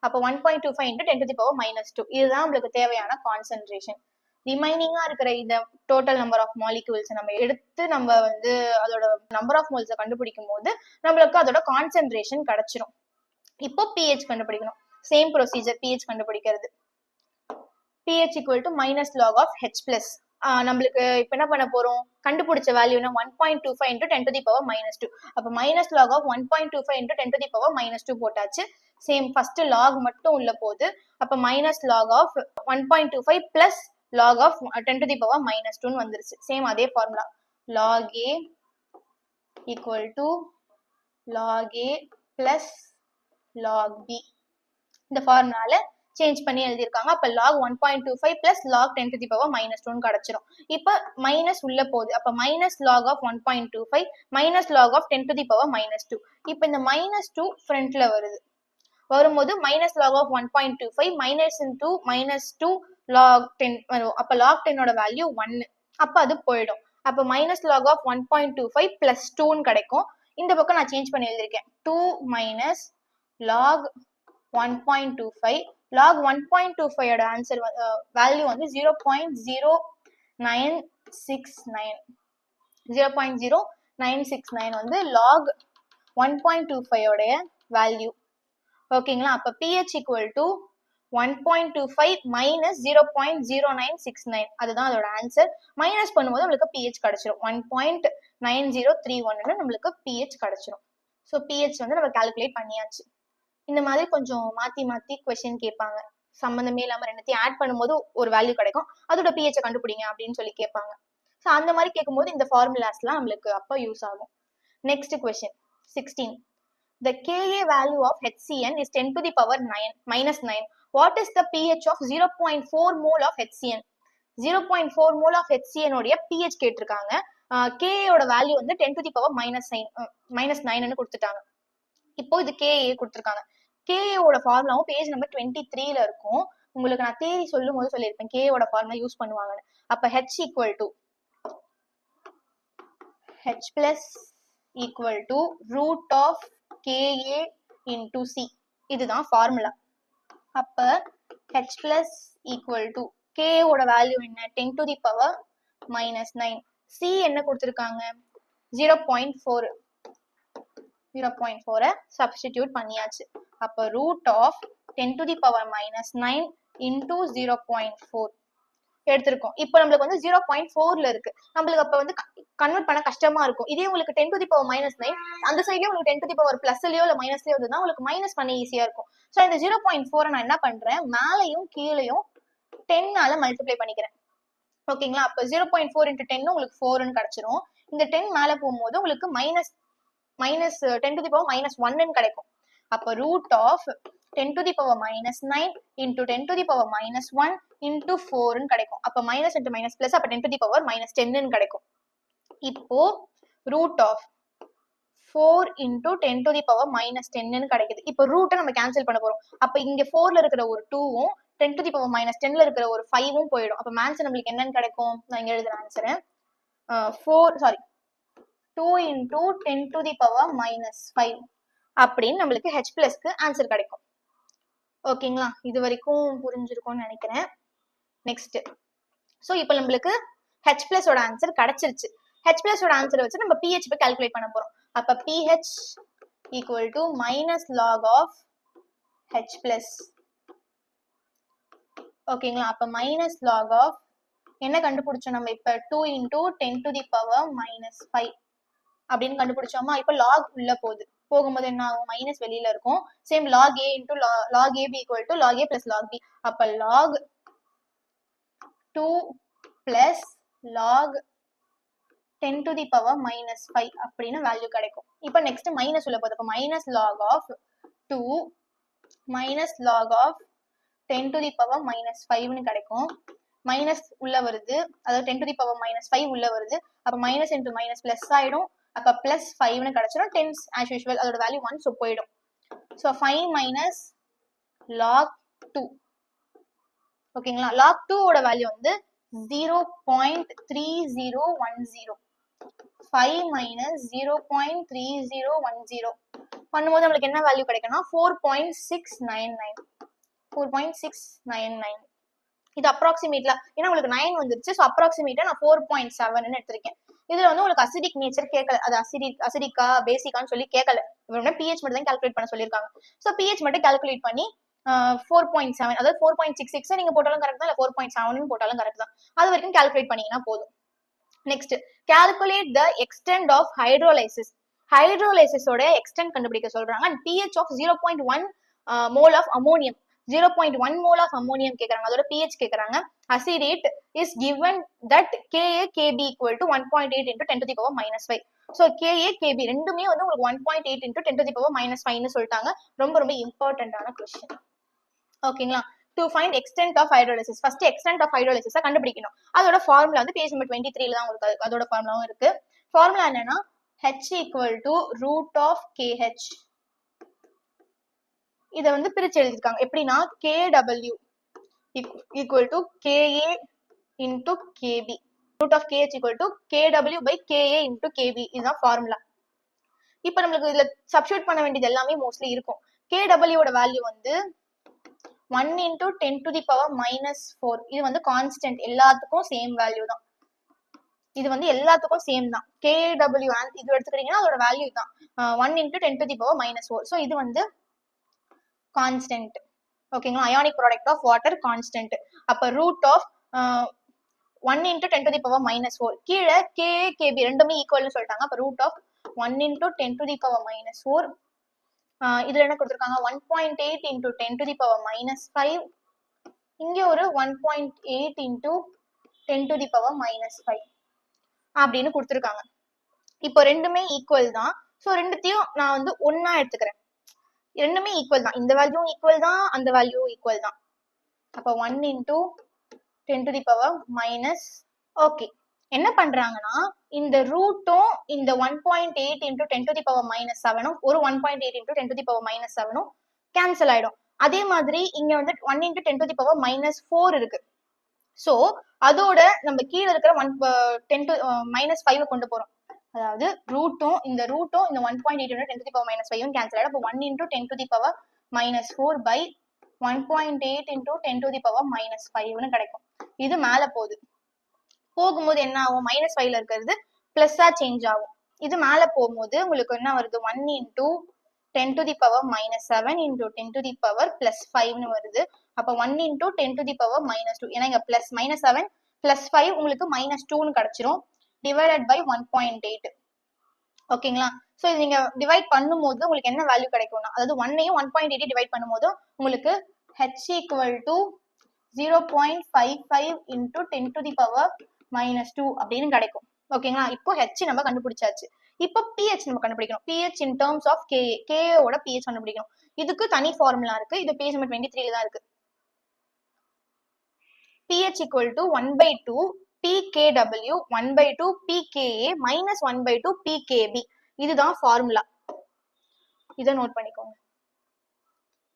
அப்ப 1.25 into 10 to the power minus 2. இதுதான் உங்களுக்கு தேவையான கான்சென்ட்ரேஷன். ரிமைனிங்கா இருக்கிற இந்த டோட்டல் நம்பர் ஆஃப் மாலிகூல்ஸ் நம்ம எடுத்து நம்ம வந்து அதோட நம்பர் ஆஃப் மோல்ஸை கண்டுபிடிக்கும் போது நம்மளுக்கு அதோட கான்சென்ட்ரேஷன் கிடைச்சிரும். இப்போ pH கண்டுபிடிக்கணும். சேம் ப்ரொசீஜர் pH கண்டுபிடிக்கிறது. pH equal to minus log of H plus. நம்மளுக்கு இப்போ என்ன பண்ண போறோம், கண்டுபிடிச்ச வேல்யூனா 1.25 into 10 to the power minus 2. அப்போ minus log of 1.25 into 10 to the power minus 2 போட்டாச்சு. சேம் ஃபர்ஸ்ட் log மட்டும் உள்ள போகுது. அப்போ minus log of 1.25 plus log of 10 to the power minus 2 வந்துருச்சு. சேம் அதே formula log A equal to log A plus log B. இந்த ஃபார்முலால சேஞ்ச் பண்ணி எழுதியிருக்காங்க. அப்ப log 1.25 plus log 10 to the power minus 2 கிடைச்சிரும். இப்ப மைனஸ் உள்ள போகுது. அப்ப minus log of 1.25 minus log of 10 to the power minus 2. இப்ப இந்த minus 2 ஃப்ரண்ட்ல வருது. வரும்போது minus log of 1.25 minus into minus 2 log 10 வரும். அப்ப log 10 ஓட வேல்யூ 1. அப்ப அது போயிடும். அப்ப minus log of 1.25 plus 2 கிடைக்கும். இந்த பக்கம் நான் சேஞ்ச் பண்ணி எழுதியிருக்கேன். 2 minus log 1.25 log 1.25 ஓட ஆன்சர் வேல்யூ வந்து 0.0969. 0.0969 வந்து log 1.25 உடைய வேல்யூ. ஓகேங்களா? அப்ப pH equal to 1.25 minus 0.0969. அதுதான் அதோட ஆன்சர். மைனஸ் பண்ணும்போது நம்மளுக்கு pH கிடைச்சிரும். 1.9031 நம்மளுக்கு pH கிடைச்சிரும். ஸோ pH வந்து நம்ம கால்குலேட் பண்ணியாச்சு. இந்த மாதிரி கொஞ்சம் மாத்தி மாத்தி கொஸ்டின் கேட்பாங்க. சம்பந்தமே இல்லாம ரெண்டுத்தையும் ஆட் பண்ணும்போது ஒரு வேல்யூ கிடைக்கும். அதோட pH கண்டுபிடிங்க அப்படின்னு சொல்லி கேட்பாங்க. ஸோ அந்த மாதிரி கேட்கும்போது இந்த ஃபார்முலாஸ்லாம் நம்மளுக்கு அப்போ யூஸ் ஆகும். Next question 16. The Ka value of HCN is 10 to the power 9 minus 9. What is the pH of 0.4 mole of HCN? 0.4 mole of HCN உடைய pH கேட்டிருக்காங்க. Ka ஓட வேல்யூ வந்து 10 to the power minus 9 கொடுத்துட்டாங்க. இப்போ இது Ka கொடுத்துருக்காங்க. Ka ஓட ஃபார்முலாவும் பேஜ் நம்பர் 23ல இருக்கும். உங்களுக்கு நான் தேரி சொல்லும் போது சொல்லியிருப்பேன் Ka ஓட ஃபார்முலா யூஸ் பண்ணுவாங்கன்னு. அப்ப H equal to H plus equal to root of Ka into C. இதுதான் ஃபார்முலா. அப்ப H plus equal to Ka ஓட வேல்யூ என்ன, 10 to the power minus 9. C என்ன கொடுத்துருக்காங்க, 0.4. 0.4 சப்ஸ்டிடியூட் பண்ணியாச்சு. அப்ப root of 10 to the power minus 9 into 0.4 எடுத்திருக்கோம். இப்போ நம்மளுக்கு வந்து 0.4ல இருக்கு. நம்மளுக்கு அப்ப வந்து கன்வெர்ட் பண்ண கஷ்டமா இருக்கும். இதே உங்களுக்கு 10 to the power minus 9 அந்த சைட்லயே உங்களுக்கு 10 to the power பிளஸ்லயோ இல்ல மைனஸ்லயோ இருந்ததுன்னா உங்களுக்கு மைனஸ் பண்ண ஈஸியா இருக்கும். ஸோ இந்த 0.4 நான் என்ன பண்றேன், மேலையும் கீழையும் 10ஆல மல்டிப்ளை பண்ணிக்கிறேன். ஓகேங்களா? அப்ப 0.4 into 10 உங்களுக்கு 4ன்னு கிடைச்சிரும். இந்த 10 மேல போகும்போது உங்களுக்கு minus 10 to the power minus 1 கிடைக்கும். அப்ப root of 10 to the power minus 9 into 10 to the power minus 1 into 4 கிடைக்கும். அப்ப மைனஸ் into மைனஸ் பிளஸ், அப்ப 10 to the power minus 10 கிடைக்கும். இப்போ root of 4 into 10 to the power minus 10 கிடைக்குது. இப்போ ரூட்டை நம்ம கேன்சல் பண்ண போறோம். அப்ப இங்க 4ல இருக்கிற ஒரு 2வும் 10 to the power minus 10ல இருக்கிற ஒரு 5வும் போயிடும். அப்ப ஆன்சர் நம்மளுக்கு என்னன்னு கிடைக்கும், நான் இங்க எழுதுற answer 2 into 10 to the power minus 5 அப்படின்னு நம்மளுக்கு H பிளஸ்க்கு ஆன்சர் கிடைக்கும். ஓகேங்களா? இது வரைக்கும் புரிஞ்சிருக்கும்னு நினைக்கிறேன். நெக்ஸ்ட், ஸோ இப்போ நம்மளுக்கு H பிளஸ் ஓட ஆன்சர் கிடைச்சிருச்சு. H பிளஸ் ஓட ஆன்சரை வச்சு நம்ம pH போய் கால்குலேட் பண்ண போறோம். அப்ப pH equal to minus log of H plus. ஓகேங்களா? அப்ப மைனஸ் லாக் ஆஃப் என்ன கண்டுபிடிச்சோம் நம்ம இப்ப 2 into 10 to the power minus 5 அப்படின்னு கண்டுபிடிச்சோமா. இப்ப லாக் உள்ள போகும்போது என்ன ஆகும், மைனஸ் வெளியில இருக்கும். Same log a into log ab equal to log a plus log b. அப்ப log 2 plus log 10 to the power minus 5 அப்படின்னு வேல்யூ கிடைக்கும். இப்ப நெக்ஸ்ட் மைனஸ் உள்ள போகுது. அப்ப minus log of 2 minus log of 10 to the power minus 5ன்னு கிடைக்கும். மைனஸ் உள்ள வருது, அதாவது 10 to the power minus 5 உள்ள வருது. அப்ப மைனஸ் இன்டு மைனஸ் பிளஸ் ஆயிடும். அப்ப பிளஸ் 5ன்னு கிடைச்சிடும். 10 as usual அதோட வேல்யூ 1, ஸோ போயிடும். So 5 minus log 2. ஓகேங்களா? log 2 ஓட வேல்யூ வந்து 0.3010. 5 minus 0.3010 பண்ணும்போது நம்மளுக்கு என்ன வேல்யூ கிடைக்கும்னா 4.699. 4.699. இது அப்ராக்சிமேட்ல ஏன்னா உங்களுக்கு 9 வந்துருச்சு. ஸோ அப்ராக்சிமேட்டா நான் 4.7 எடுத்திருக்கேன். இதுல வந்து உங்களுக்கு அசிடிக் நேச்சர் கேட்கல, அது அசிடிக்கா பேசிக்கான்னு சொல்லி கேட்கல. இவங்க பிஹெச் மட்டும் தான் கால்குலேட் பண்ண சொல்லியிருக்காங்க. ஸோ பிஹெச் மட்டும் கால்குலேட் பண்ணி 4.7 அதாவது 4.66 நீங்க போட்டாலும் கரெக்ட் தான், இல்ல 4.7 போட்டாலும் கரெக்ட் தான். அது வரைக்கும் கால்குலேட் பண்ணீங்கன்னா போதும். Next calculate the extent of hydrolysis. ஹைட்ரோலைசிஸோட எக்ஸ்டென்ட் கண்டுபிடிக்க சொல்றாங்க. And pH of 0.1 mole of ammonium 0.1 mole of ammonium கேக்குறாங்க. அதோட pH கேக்குறாங்க. Acetate is given that Ka Kb equal to 1.8 into 10 to the power minus 5. So Ka Kb ரெண்டுமே வந்து உங்களுக்கு 1.8 into 10 to the power minus 5 சொல்லிட்டாங்க. ரொம்ப ரொம்ப இம்பார்ட்டன்டான கொஸ்டின். ஓகேங்களா? To find extent of hydrolysis. First extent of ஹைட்ரோலிசிஸை கண்டுபிடிக்கணும். அதோட ஃபார்முலா வந்து பேஜ் நம்பர் 23 தான் உங்களுக்கு அதோட ஃபார்முலாவும் இருக்கு. ஃபார்முலா என்னன்னா H equal to root of KH. இதை வந்து பிரிச்சு எழுதிருக்காங்க எப்படின்னா KW equal to KA into KB. root of KH equal to KW by KA into KB. இதுதான் ஃபார்முலா. இப்போ நம்மளுக்கு இதுல சப்ஸ்டிட்யூட் பண்ண வேண்டியது எல்லாமே மோஸ்ட்லி இருக்கும். KW ஓட வேல்யூ வந்து 1 into 10 to the power minus 4. இது வந்து கான்ஸ்டன்ட், எல்லாத்துக்கும் சேம் வேல்யூ தான். இது வந்து எல்லாத்துக்கும் சேம் தான். KW இது எடுத்துக்கிட்டீங்கன்னா அதோட வேல்யூ தான் 1 into 10 to the power minus 4. So இது வந்து கான்ஸ்டன்ட். ஓகேங்களா? Ionic product of water constant. அப்ப root of 1 into 10 to the power minus 4. கீழே KA KB ரெண்டுமே ஈக்குவல்னு சொல்லிட்டாங்க. அப்ப root of 1 into 10 to the power minus 4. இதுல என்ன கொடுத்துருக்காங்க 1.8 into 10 to the power minus 5. இங்க ஒரு 1.8 into 10 to the power minus 5 அப்படின்னு கொடுத்துருக்காங்க. இப்போ ரெண்டுமே ஈக்குவல் தான். ஸோ ரெண்டுத்தையும் நான் வந்து ஒன்னா எடுத்துக்கிறேன். ரெண்டுமே ஈக்குவல் தான். இந்த வேல்யூ ஈக்குவல் தான், அந்த வேல்யூ ஈக்குவல் தான். அப்போ 1 into 10 to the power minus. Okay, என்ன பண்றாங்கன்னா இந்த ரூட்டும் இந்த 1.8 into 10 to the power minus 7 ஒரு 1.8 into 10 to the power minus 7 cancel ஆயிடும். அதே மாதிரி இங்க வந்து 1 into 10 to the power minus 4 இருக்கு. சோ அதோட நம்ம கீழே இருக்கிற 10 to minus 5 கொண்டு போறோம். அதாவது ரூட்டும் இந்த 1.8 into 10 to the power minus 5 cancel ஆயிடும். அப்போ 1 into 10 to the power minus 4 by 1.8 into 10 to the power minus 5 கிடைக்கும். இது மேல போகும்போது என்ன ஆகும், மைனஸ் 5ல இருக்கிறது பிளஸ்ஸா சேஞ்ச் ஆகும். இது மேல போகும்போது உங்களுக்கு என்ன வருது 1 into 10 to the power minus 7 into 10 to the power plus 5 வருது. அப்ப 1 into 10 to the power minus 2. ஏன்னா இங்க பிளஸ் மைனஸ் 7 பிளஸ் 5 உங்களுக்கு மைனஸ் 2 கிடைச்சிரும். Divided by 1.8. ஓகேங்களா? ஸோ இது நீங்க டிவைட் பண்ணும்போது உங்களுக்கு என்ன வேல்யூ கிடைக்கும்னா, அதாவது 1ஐயும் 1.8 டிவைட் பண்ணும்போது உங்களுக்கு H equal to 0.55 into 10 to the power minus 2 அப்படின்னு கிடைக்கும். ஓகேங்களா? இப்போ H நம்ம கண்டுபிடிச்சாச்சு. இப்போ pH நம்ம கண்டுபிடிக்கணும். pH in terms of Ka. Ka ஓட pH கண்டுபிடிக்கணும். இதுக்கு தனி ஃபார்முலா இருக்கு. இது பேஜ் நம்பர் 23 தான் இருக்கு. pH equal to 1/2 pKw 1/2 pKa minus 1/2 pKb. இதுதான் ஃபார்முலா. இதை நோட் பண்ணிக்கோங்க.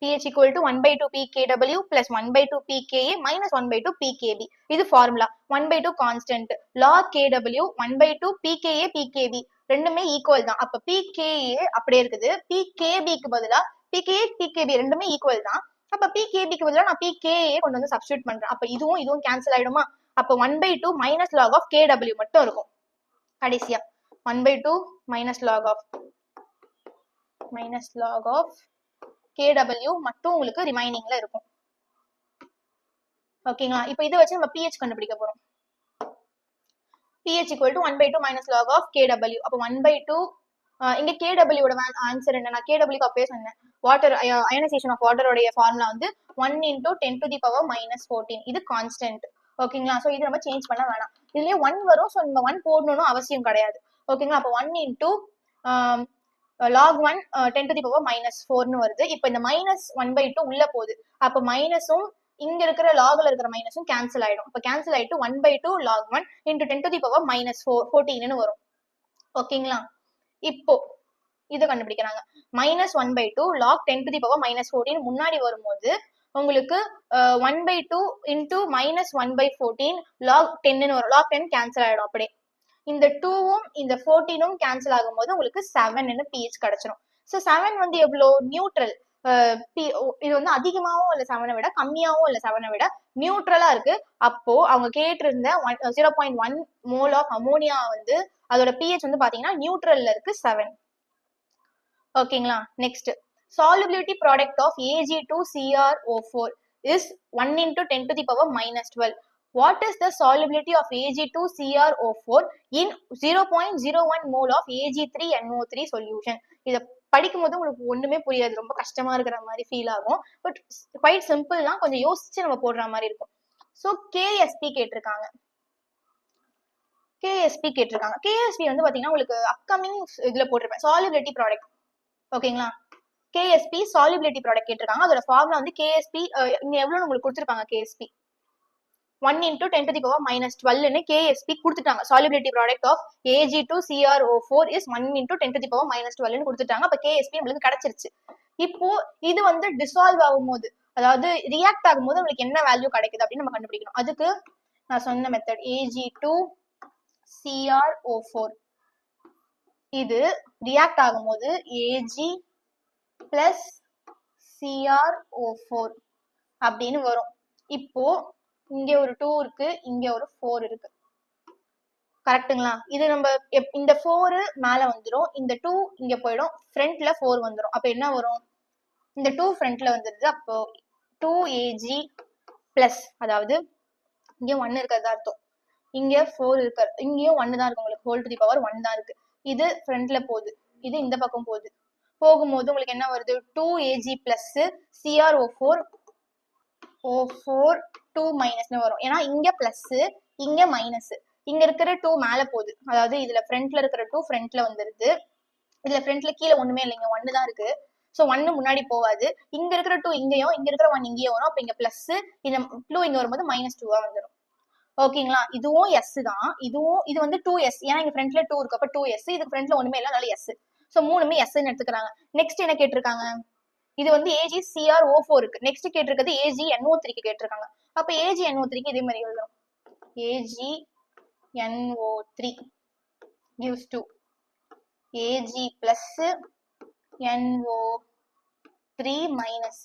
pH equal to 1/2 pKw plus 1/2 pKa minus 1/2 pKb. இது formula. 1/2 constant. log Kw 1/2 pKa pKb ரெண்டுமே ஈக்குவல் தான். அப்ப pKa அப்படியே இருக்குது. pKb க்கு பதிலா pKa pKb ரெண்டுமே ஈக்குவல் தான். அப்ப pKb க்கு பதிலா நான் pKa கொண்டு வந்து சப்ஸ்டிட்யூட் பண்றேன். அப்ப இதுவும் கேன்சல் ஆயிடுமா? அப்ப 1/2 minus log of Kw மட்டும் இருக்கும். கடைசியா 1/2 minus log of KW மட்டும் உங்களுக்கு ரிமைனிங்ல இருக்கும். ஓகேங்களா? இப்போ இதை வச்சு நம்ம pH கண்டுபிடிக்க போறோம். pH equal to 1/2 minus log of KW. அப்போ 1/2 இங்க KW ஓட ஆன்சர் என்ன? நான் KW க்கு அப்பவே சொன்னேன். வாட்டர் அயனைசேஷன் ஆஃப் வாட்டரோட ஃபார்முலா வந்து 1 into 10 to the power minus 14. இது கான்ஸ்டன்ட். ஓகேங்களா? சோ இது நம்ம சேஞ்ச் பண்ண வேணாம். இதுலயே 1 வரும். சோ நம்ம 1 போடணும்னு அவசியம் கிடையாது. ஓகேங்களா? அப்போ 1 into log 1 10 to the power minus 4 வருது. இப்போ இந்த minus 1/2 உள்ள போகுது. அப்போ மைனஸும் இங்க இருக்கிற லாக்ல இருக்கிற மைனஸும் கேன்சல் ஆயிடும். இப்போ கேன்சல் ஆயிட்டு 1/2 log 1 into 10 to the power minus 14 வரும். ஓகேங்களா? இப்போ இதை கண்டுபிடிக்கிறாங்க. minus 1/2 log 10 to the power minus 14 முன்னாடி வரும்போது உங்களுக்கு 1/2 into minus 1/14 log 10 வரும். log 10 கேன்சல் ஆயிடும். அப்படியே இந்த 2ம் இந்த 14ம் கேன்சல் ஆகும்போது உங்களுக்கு 7 pH கிடைச்சிரும். ஸோ 7 வந்து எவ்வளோ நியூட்ரல். இது வந்து அதிகமாகவும் இல்லை 7 விட கம்மியாகவும் இல்லை 7 விட நியூட்ரலா இருக்கு. அப்போ அவங்க கேட்டிருந்த 0.1 மோல் ஆஃப் அமோனியா வந்து அதோட pH வந்து பாத்தீங்கன்னா நியூட்ரல்ல இருக்கு 7. ஓகேங்களா. Next solubility product of Ag2CrO4 is 1 into 10 to the power minus 12. What is the solubility of Ag2CrO4 in 0.01 mole of Ag3NO3 solution? இத படிக்கும் போது உங்களுக்கு ஒண்ணுமே புரியாது, ரொம்ப கஷ்டமா இருக்கிற மாதிரி ஃபீல் ஆகும். பட் குவைட் சிம்பிள் தான், கொஞ்சம் யோசிச்சு நம்ம போடுற மாதிரி இருக்கும். ஸோ கேஎஸ்பி கேட்டிருக்காங்க. கேஎஸ்பி வந்து பாத்தீங்கன்னா உங்களுக்கு அப்கமிங் இதுல போட்டிருப்பேன், சாலிபிலிட்டி ப்ராடக்ட். ஓகேங்களா. கேஎஸ்பி சாலிபிலிட்டி ப்ராடக்ட் கேட்டிருக்காங்க. அதோட ஃபார்முலா வந்து கேஎஸ்பி இங்க எவ்வளவு உங்களுக்கு கொடுத்துருப்பாங்க, KSP 1 into 10 to the power minus 12 KSP கொடுத்துட்டாங்க. solubility product of Ag2CrO4 is 1 into 10 to the power minus 12 கொடுத்துட்டாங்க. அப்ப KSP நம்மளுக்கு கிடைச்சிருச்சு. இப்போ இது வந்து டிசால்வ் ஆகும்போது, அதாவது ரியாக்ட் ஆகும்போது உங்களுக்கு என்ன வேல்யூ கிடைக்குது அப்படின்னு நம்ம கண்டுபிடிக்கணும். அதுக்கு நான் சொன்ன மெத்தட் Ag2CrO4 இது ரியாக்ட் ஆகும்போது Ag plus CrO4 அப்படின்னு வரும். இப்போ இங்க ஒரு 2 இருக்கு, இங்க ஒரு 4 இருக்கு. கரெக்ட்டுங்களா. இது நம்ம இந்த 4 மேல வந்துடும், இந்த 2 இங்க போயிடும், ஃப்ரண்ட்ல 4 வந்துடும். அப்ப என்ன வரும், இந்த 2 ஃப்ரண்ட்ல வந்துருது. அப்போ 2Ag பிளஸ், அதாவது இங்க 1 இருக்கிறதா அர்த்தம், இங்க 4 இருக்கு, இங்கேயும் 1 தான் இருக்கு, உங்களுக்கு ஹோல் டு தி பவர் 1 தான் இருக்கு. இது ஃப்ரண்ட்ல போகுது, இது இந்த பக்கம் போகுது. போகும்போது உங்களுக்கு என்ன வருது, 2Ag பிளஸ் CrO4 2 மைனஸ்னு வரும். ஏன்னா இங்க பிளஸ் இங்க மைனஸ், இங்க இருக்கிற 2 மேல போகுது, அதாவது இதுல ஃப்ரண்ட்ல இருக்கிற 2 ஃப்ரண்ட்ல வந்துருது, இதுல ஃப்ரண்ட்ல கீழே ஒண்ணுமே இல்லைங்க, 1 தான் இருக்கு. சோ 1 முன்னாடி போகாது, இங்க இருக்கிற 2 இங்கேயும் இங்க இருக்கிற 1 இங்கேயும் வரும். அப்ப இங்க பிளஸ், இந்த 2 இங்க வரும்போது -2 வந்துடும். ஓகேங்களா. இதுவும் எஸ் தான், இதுவும் இது வந்து 2s, ஏன்னா இங்க ஃப்ரண்ட்ல 2 இருக்கு, அப்ப 2s, இதுக்கு ஃப்ரண்ட்ல ஒண்ணுமே இல்லை, அதனால எஸ். சோ மூணுமே எஸ்ன்னு எடுத்துக்கிறாங்க. நெக்ஸ்ட் என்ன கேட்டிருக்காங்க, இது வந்து AgCrO4 இருக்கு. நெக்ஸ்ட் கேட்டிருக்கிறது AgNO3 கேட்டிருக்காங்க. அப்ப AgNO3 இதே மாதிரி எழுதணும், AgNO3 gives to Ag plus NO3 minus.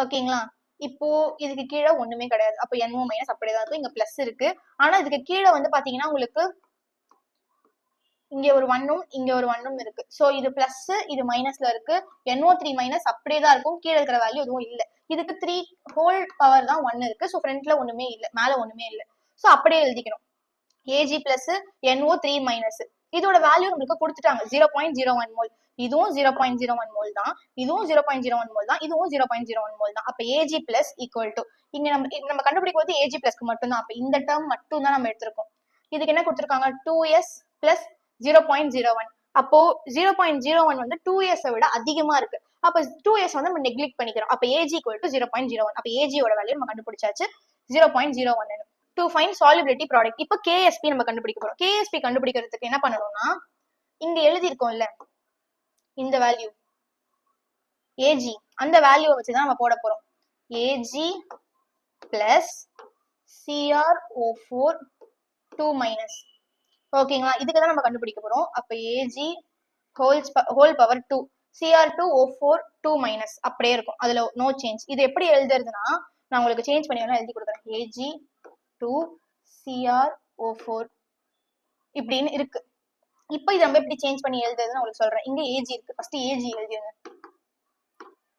ஓகேங்களா. இப்போ இதுக்கு கீழே ஒண்ணுமே கிடையாது, அப்ப NO மைனஸ் அப்படியே தான் இருக்கும், இங்க பிளஸ் இருக்கு. ஆனா இதுக்கு கீழே வந்து பாத்தீங்கன்னா உங்களுக்கு இங்க ஒரு 1ம் இங்க ஒரு 1ம் இருக்கு. சோ இது பிளஸ் இது மைனஸ்ல இருக்கு, NO3 மைனஸ் அப்படியே தான் இருக்கும், கீழே இருக்கிற வேல்யூ எதுவும் இல்ல. இதுக்கு 3 ஹோல் பவர் தான் 1 இருக்கு. சோ ஃப்ரண்ட்ல ஒண்ணுமே இல்ல, மேல ஒண்ணுமே இல்ல. சோ அப்படியே எழுதிக்கணும், Ag பிளஸ் NO3 மைனஸ். இதோட வேல்யூ உங்களுக்கு கொடுத்துட்டாங்க 0.01 மோல். இதுவும் 0.01 மோல் தான், இதுவும் 0.01 மோல் தான், இதுவும் 0.01 மோல் தான். அப்ப Ag பிளஸ் ஈக்குவல் டு, இங்க நம்ம கண்டுபிடிக்கும் போது Ag பிளஸ்க்கு மட்டும் தான், அப்ப இந்த டேர்ம் மட்டும் தான் நம்ம எடுத்திருக்கோம். இதுக்கு என்ன கொடுத்திருக்காங்க, 2s பிளஸ் 0.01. அப்போ 0.01 வந்து 2s விட அதிகமா இருக்கு. அப்ப 2s வந்து நம்ம நெக்லெக்ட் பண்ணிக்கிறோம். அப்ப Ag equal to 0.01. அப்ப Ag ஓட வேல்யூ நம்ம கண்டுபிடிச்சாச்சு 0.01. to find solubility product. இப்போ KSP நம்ம கண்டுபிடிக்க போறோம். KSP கண்டுபிடிக்கிறதுக்கு என்ன பண்ணணும்னா, இங்க எழுதி இருக்கோம்ல இந்த வேல்யூ Ag, அந்த வேல்யூவை வச்சுதான் நம்ம போட போறோம். Ag plus CrO4 2 minus. ஓகேங்களா. இதுக்கு தான் நம்ம கண்டுபிடிக்க போறோம். அப்ப Ag whole power 2 Cr2O4 2 minus அப்படியே இருக்கும், அதுல நோ சேஞ்ச். இது எப்படி எழுதுறதுன்னா, நான் உங்களுக்கு சேஞ்ச் பண்ணி வேணா எழுதி கொடுக்குறேன். Ag2CrO4 இப்படின்னு இருக்கு. இப்போ இது நம்ம எப்படி சேஞ்ச் பண்ணி எழுதுறதுன்னு உங்களுக்கு சொல்றேன். இங்க Ag இருக்கு, ஃபர்ஸ்ட் Ag எழுதிருங்க.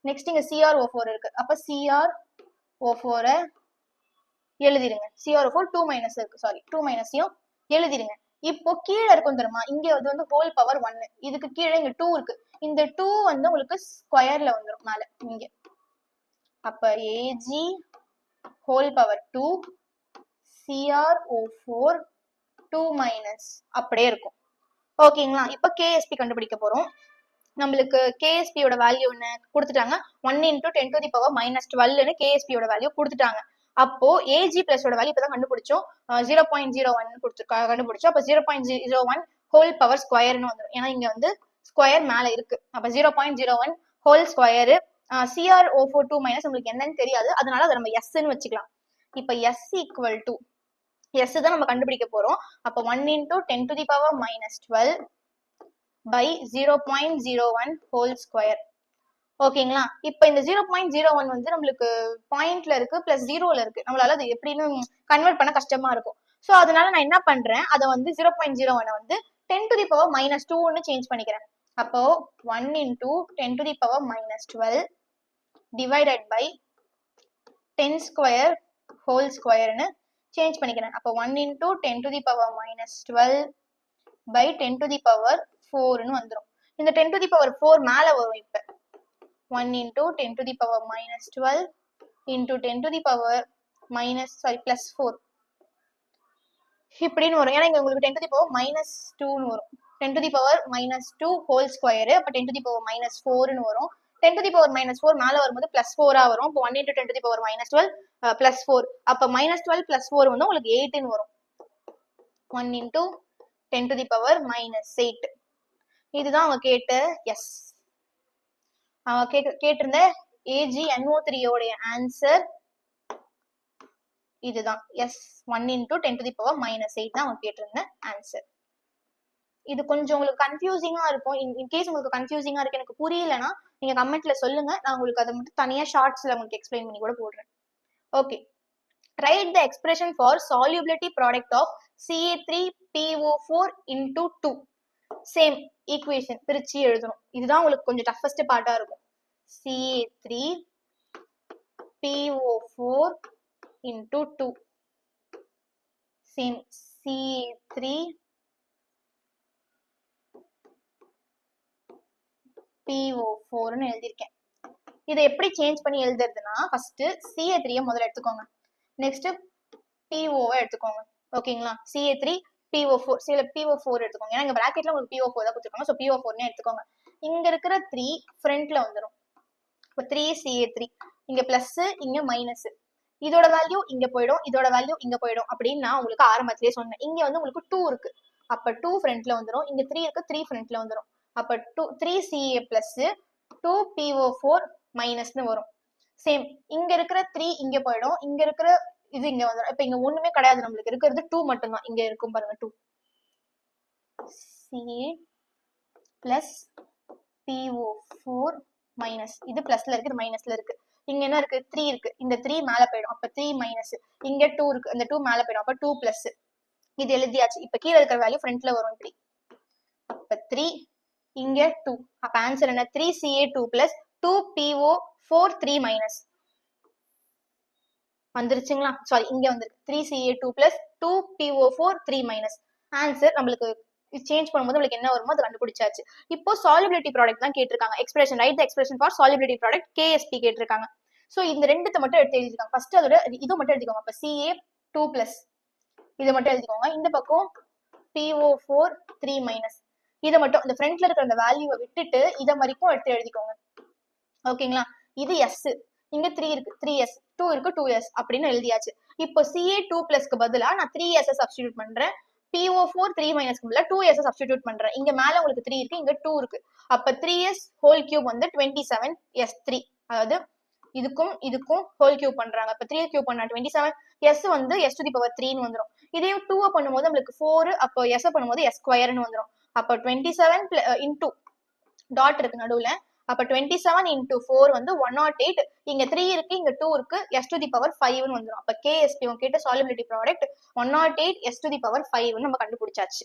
நெக்ஸ்ட் இங்க CrO4 இருக்கு, அப்ப CrO4 எழுதிருங்க. CrO4 2 மைனஸ் இருக்கு, சாரி 2 மைனஸையும் எழுதிருங்க. இப்போ கீழே இருக்கும் தெரியுமா, இங்க வந்து ஹோல் பவர் 1, இதுக்கு கீழே இங்க 2 இருக்கு. இந்த 2 வந்து உங்களுக்கு ஸ்கொயர்ல வந்துடும் மேல இங்க. அப்ப Ag whole power 2 CrO4 2 minus அப்படியே இருக்கும். ஓகேங்களா. இப்ப KSP கண்டுபிடிக்க போறோம். நம்மளுக்கு KSP யோட வேல்யூ என்ன கொடுத்துட்டாங்க, 1 into 10 to the power minus 12 KSP யோட வேல்யூ கொடுத்துட்டாங்க. அப்போ Ag பிளஸ் ஓட வேல்யூ இப்பதான் கண்டுபிடிச்சோம், 0.01 கண்டுபிடிச்சோம். அப்ப 0.01 ஹோல் பவர் ஸ்கொயர்னு வந்துடும், ஏன்னா இங்க வந்து ஸ்கொயர் மேல இருக்கு. அப்ப 0.01 ஹோல் ஸ்கொயர். CrO4 2 மைனஸ் உங்களுக்கு என்னன்னு தெரியாது, அதனால அதை நம்ம எஸ்ன்னு வச்சுக்கலாம். இப்ப எஸ் ஈக்குவல் டு, எஸ் தான் நம்ம கண்டுபிடிக்க போறோம். அப்ப 1 into 10 to the power minus 12 by 0.01 whole square. ஓகேங்களா? இப்ப இந்த 0.01 வந்து நம்மளுக்கு பாயிண்ட்ல இருக்கு பிளஸ் ஜீரோல இருக்கு. நம்மளால அது எப்படின்னு கன்வெர்ட் பண்ண கஷ்டமா இருக்கும். ஸோ அதனால நான் என்ன பண்றேன், அதை வந்து 0.01 வந்து 10 to the power minus 2ன்னு சேஞ்ச் பண்ணிக்கிறேன். அப்போ 1 into 10 to the power minus 12 divided by 10 square whole squareன்னு change பண்ணிக்கிறேன். அப்போ 1 into 10 to the power minus 12 by 10 to the power 4ன்னு வந்துடும். இந்த 10 to the power 4 மேல வரும். இப்ப 1 into 10 to the power minus 12 into 10 to the power minus plus 4 இப்படின்னு வரும். ஏன்னா இங்க உங்களுக்கு 10 to the power minus 2ன்னு வரும். 10 to the power minus 2 whole square அப்ப 10 to the power minus 4ன்னு வரும். 10 to the power minus 4 மேல வரும்போது plus 4 வரும். இப்போ 1 into 10 to the power minus 12 plus 4 அப்ப minus 12 plus 4 வந்து உங்களுக்கு 8ன்னு வரும். 1 into 10 to the power minus 8 இதுதான் அவங்க கேட்ட எஸ். கேட்டிருந்த AgNO3 உடைய ஆன்சர் இதுதான். S 1 into 10 to the power minus 8 தான் அவங்க கேட்டிருந்த ஆன்சர். இது கொஞ்சம் உங்களுக்கு கன்ஃபியூசிங்கா இருக்கும். இன்கேஸ் உங்களுக்கு கன்ஃபியூசிங்கா இருக்கு, எனக்கு புரியலன்னா நீங்க கமெண்ட்ல சொல்லுங்க, நான் உங்களுக்கு அதை மட்டும் தனியா ஷார்ட்ஸ்ல உங்களுக்கு எக்ஸ்பிளைன் பண்ணி கூட போடுறேன். Okay, right the expression for solubility product of Ca3PO4 into 2. Same equation பிரிச்சு எழுதணும். இதுதான் உங்களுக்கு கொஞ்சம் டஃபஸ்ட் பார்ட்டா இருக்கும். Ca3PO4 into 2 same Ca3PO4 ன்னு எழுதியிருக்கேன். இதை எப்படி சேஞ்ச் பண்ணி எழுதுறதுன்னா, ஃபர்ஸ்ட் Ca3 முதல்ல எடுத்துக்கோங்க, நெக்ஸ்ட் PO எடுத்துக்கோங்க. ஓகேங்களா? Ca3PO4 சில PO4 எடுத்துக்கோங்க. ஏன்னா இங்க பிராக்கெட்ல உங்களுக்கு PO4 தான் கொடுத்துருக்காங்க. ஸோ PO4 எடுத்துக்கோங்க. இங்க இருக்கிற 3 ஃப்ரண்ட்ல வந்துடும். இப்போ 3Ca3 இங்க பிளஸ் இங்க மைனஸ், இதோட வேல்யூ இங்க போயிடும், இதோட வேல்யூ இங்க போயிடும் அப்படின்னு நான் உங்களுக்கு ஆரம்பத்திலேயே சொன்னேன். இங்க வந்து உங்களுக்கு 2 இருக்கு, அப்ப 2 ஃப்ரண்ட்ல வந்துடும். இங்க 3 இருக்கு, 3 ஃப்ரண்ட்ல வந்துடும். அப்ப 3Ca பிளஸ் 2PO4 மைனஸ்னு வரும். சேம் இங்க இருக்கிற 3 இங்க போயிடும், இங்க இருக்கிற இது இங்க வந்துடும். இப்ப இங்க ஒண்ணுமே கிடையாது, நம்மளுக்கு இருக்கிறது 2 மட்டும்தான். இங்க இருக்கும் பாருங்க 2 Ca பிளஸ் PO4 மைனஸ், இது பிளஸ்ல இருக்கு, இது மைனஸ்ல இருக்கு. இங்க என்ன இருக்கு, 3 இருக்கு, இந்த 3 மேல போயிடும், அப்ப 3 மைனஸ். இங்க 2 இருக்கு, இந்த 2 மேல போயிடும், அப்ப 2 பிளஸ். இது எழுதியாச்சு. இப்ப கீழே இருக்கிற வேல்யூ ஃப்ரண்ட்ல வரும் இப்படி. அப்ப 3 இங்க 2, அப்ப ஆன்சர் என்ன, 3Ca2 plus 2PO4 3 minus வந்துருச்சுங்களா? Sorry, இங்க வந்துருக்கு 3Ca2 plus 2PO4 3 minus. Answer நம்மளுக்கு சேஞ்ச் பண்ணும்போது உங்களுக்கு என்ன வருமோ அதை கண்டுபிடிச்சாச்சு. இப்போ solubility ப்ராடக்ட் தான் கேட்டிருக்காங்க. Expression, right the expression for solubility product KSP கேட்டிருக்காங்க. ஸோ இந்த ரெண்டுத்தை மட்டும் எடுத்து எழுதிருக்காங்க. ஃபர்ஸ்ட் அதோட இது மட்டும் எழுதிக்கோங்க. அப்ப Ca2 பிளஸ் இதை மட்டும் எழுதிக்கோங்க. இந்த பக்கம் PO4 3 மைனஸ் இதை மட்டும், இந்த ஃப்ரண்ட்ல இருக்கிற அந்த வேல்யூவை விட்டுட்டு இதை வரைக்கும் எடுத்து எழுதிக்கோங்க. ஓகேங்களா? இது எஸ், இங்க 3 இருக்கு, 3s, 2 இருக்கு, 2s அப்படின்னு எழுதியாச்சு. இப்போ Ca2 பிளஸ்க்கு பதிலா நான் 3s சப்ஸ்டிடியூட் பண்றேன். PO4 3 மைனஸ்க்கு பதிலா 2s சப்ஸ்டிடியூட் பண்றேன். இங்க மேல உங்களுக்கு 3 இருக்கு, இங்க 2 இருக்கு. அப்ப 3s ஹோல் கியூப் வந்து 27s3. அதாவது இதுக்கும் இதுக்கும் ஹோல் கியூப் பண்றாங்க. அப்ப 3 கியூப் பண்ணா 27, s வந்து s to the power 3 ன்னு வந்துரும். இதே 2 பண்ணும்போது நம்மளுக்கு 4, அப்போ s பண்ணும்போது s ஸ்கொயர்னு வந்துரும். அப்ப 27 இன்டு டாட் இருக்கு நடுவுல, அப்ப 27 into 4 வந்து 108. இங்க 3 இருக்கு, இங்க 2 இருக்கு, s to the power 5 ன்னு வந்துரும். அப்ப KSP உங்க கிட்ட solubility product 108 s to the power 5 நம்ம கண்டுபிடிச்சாச்சு.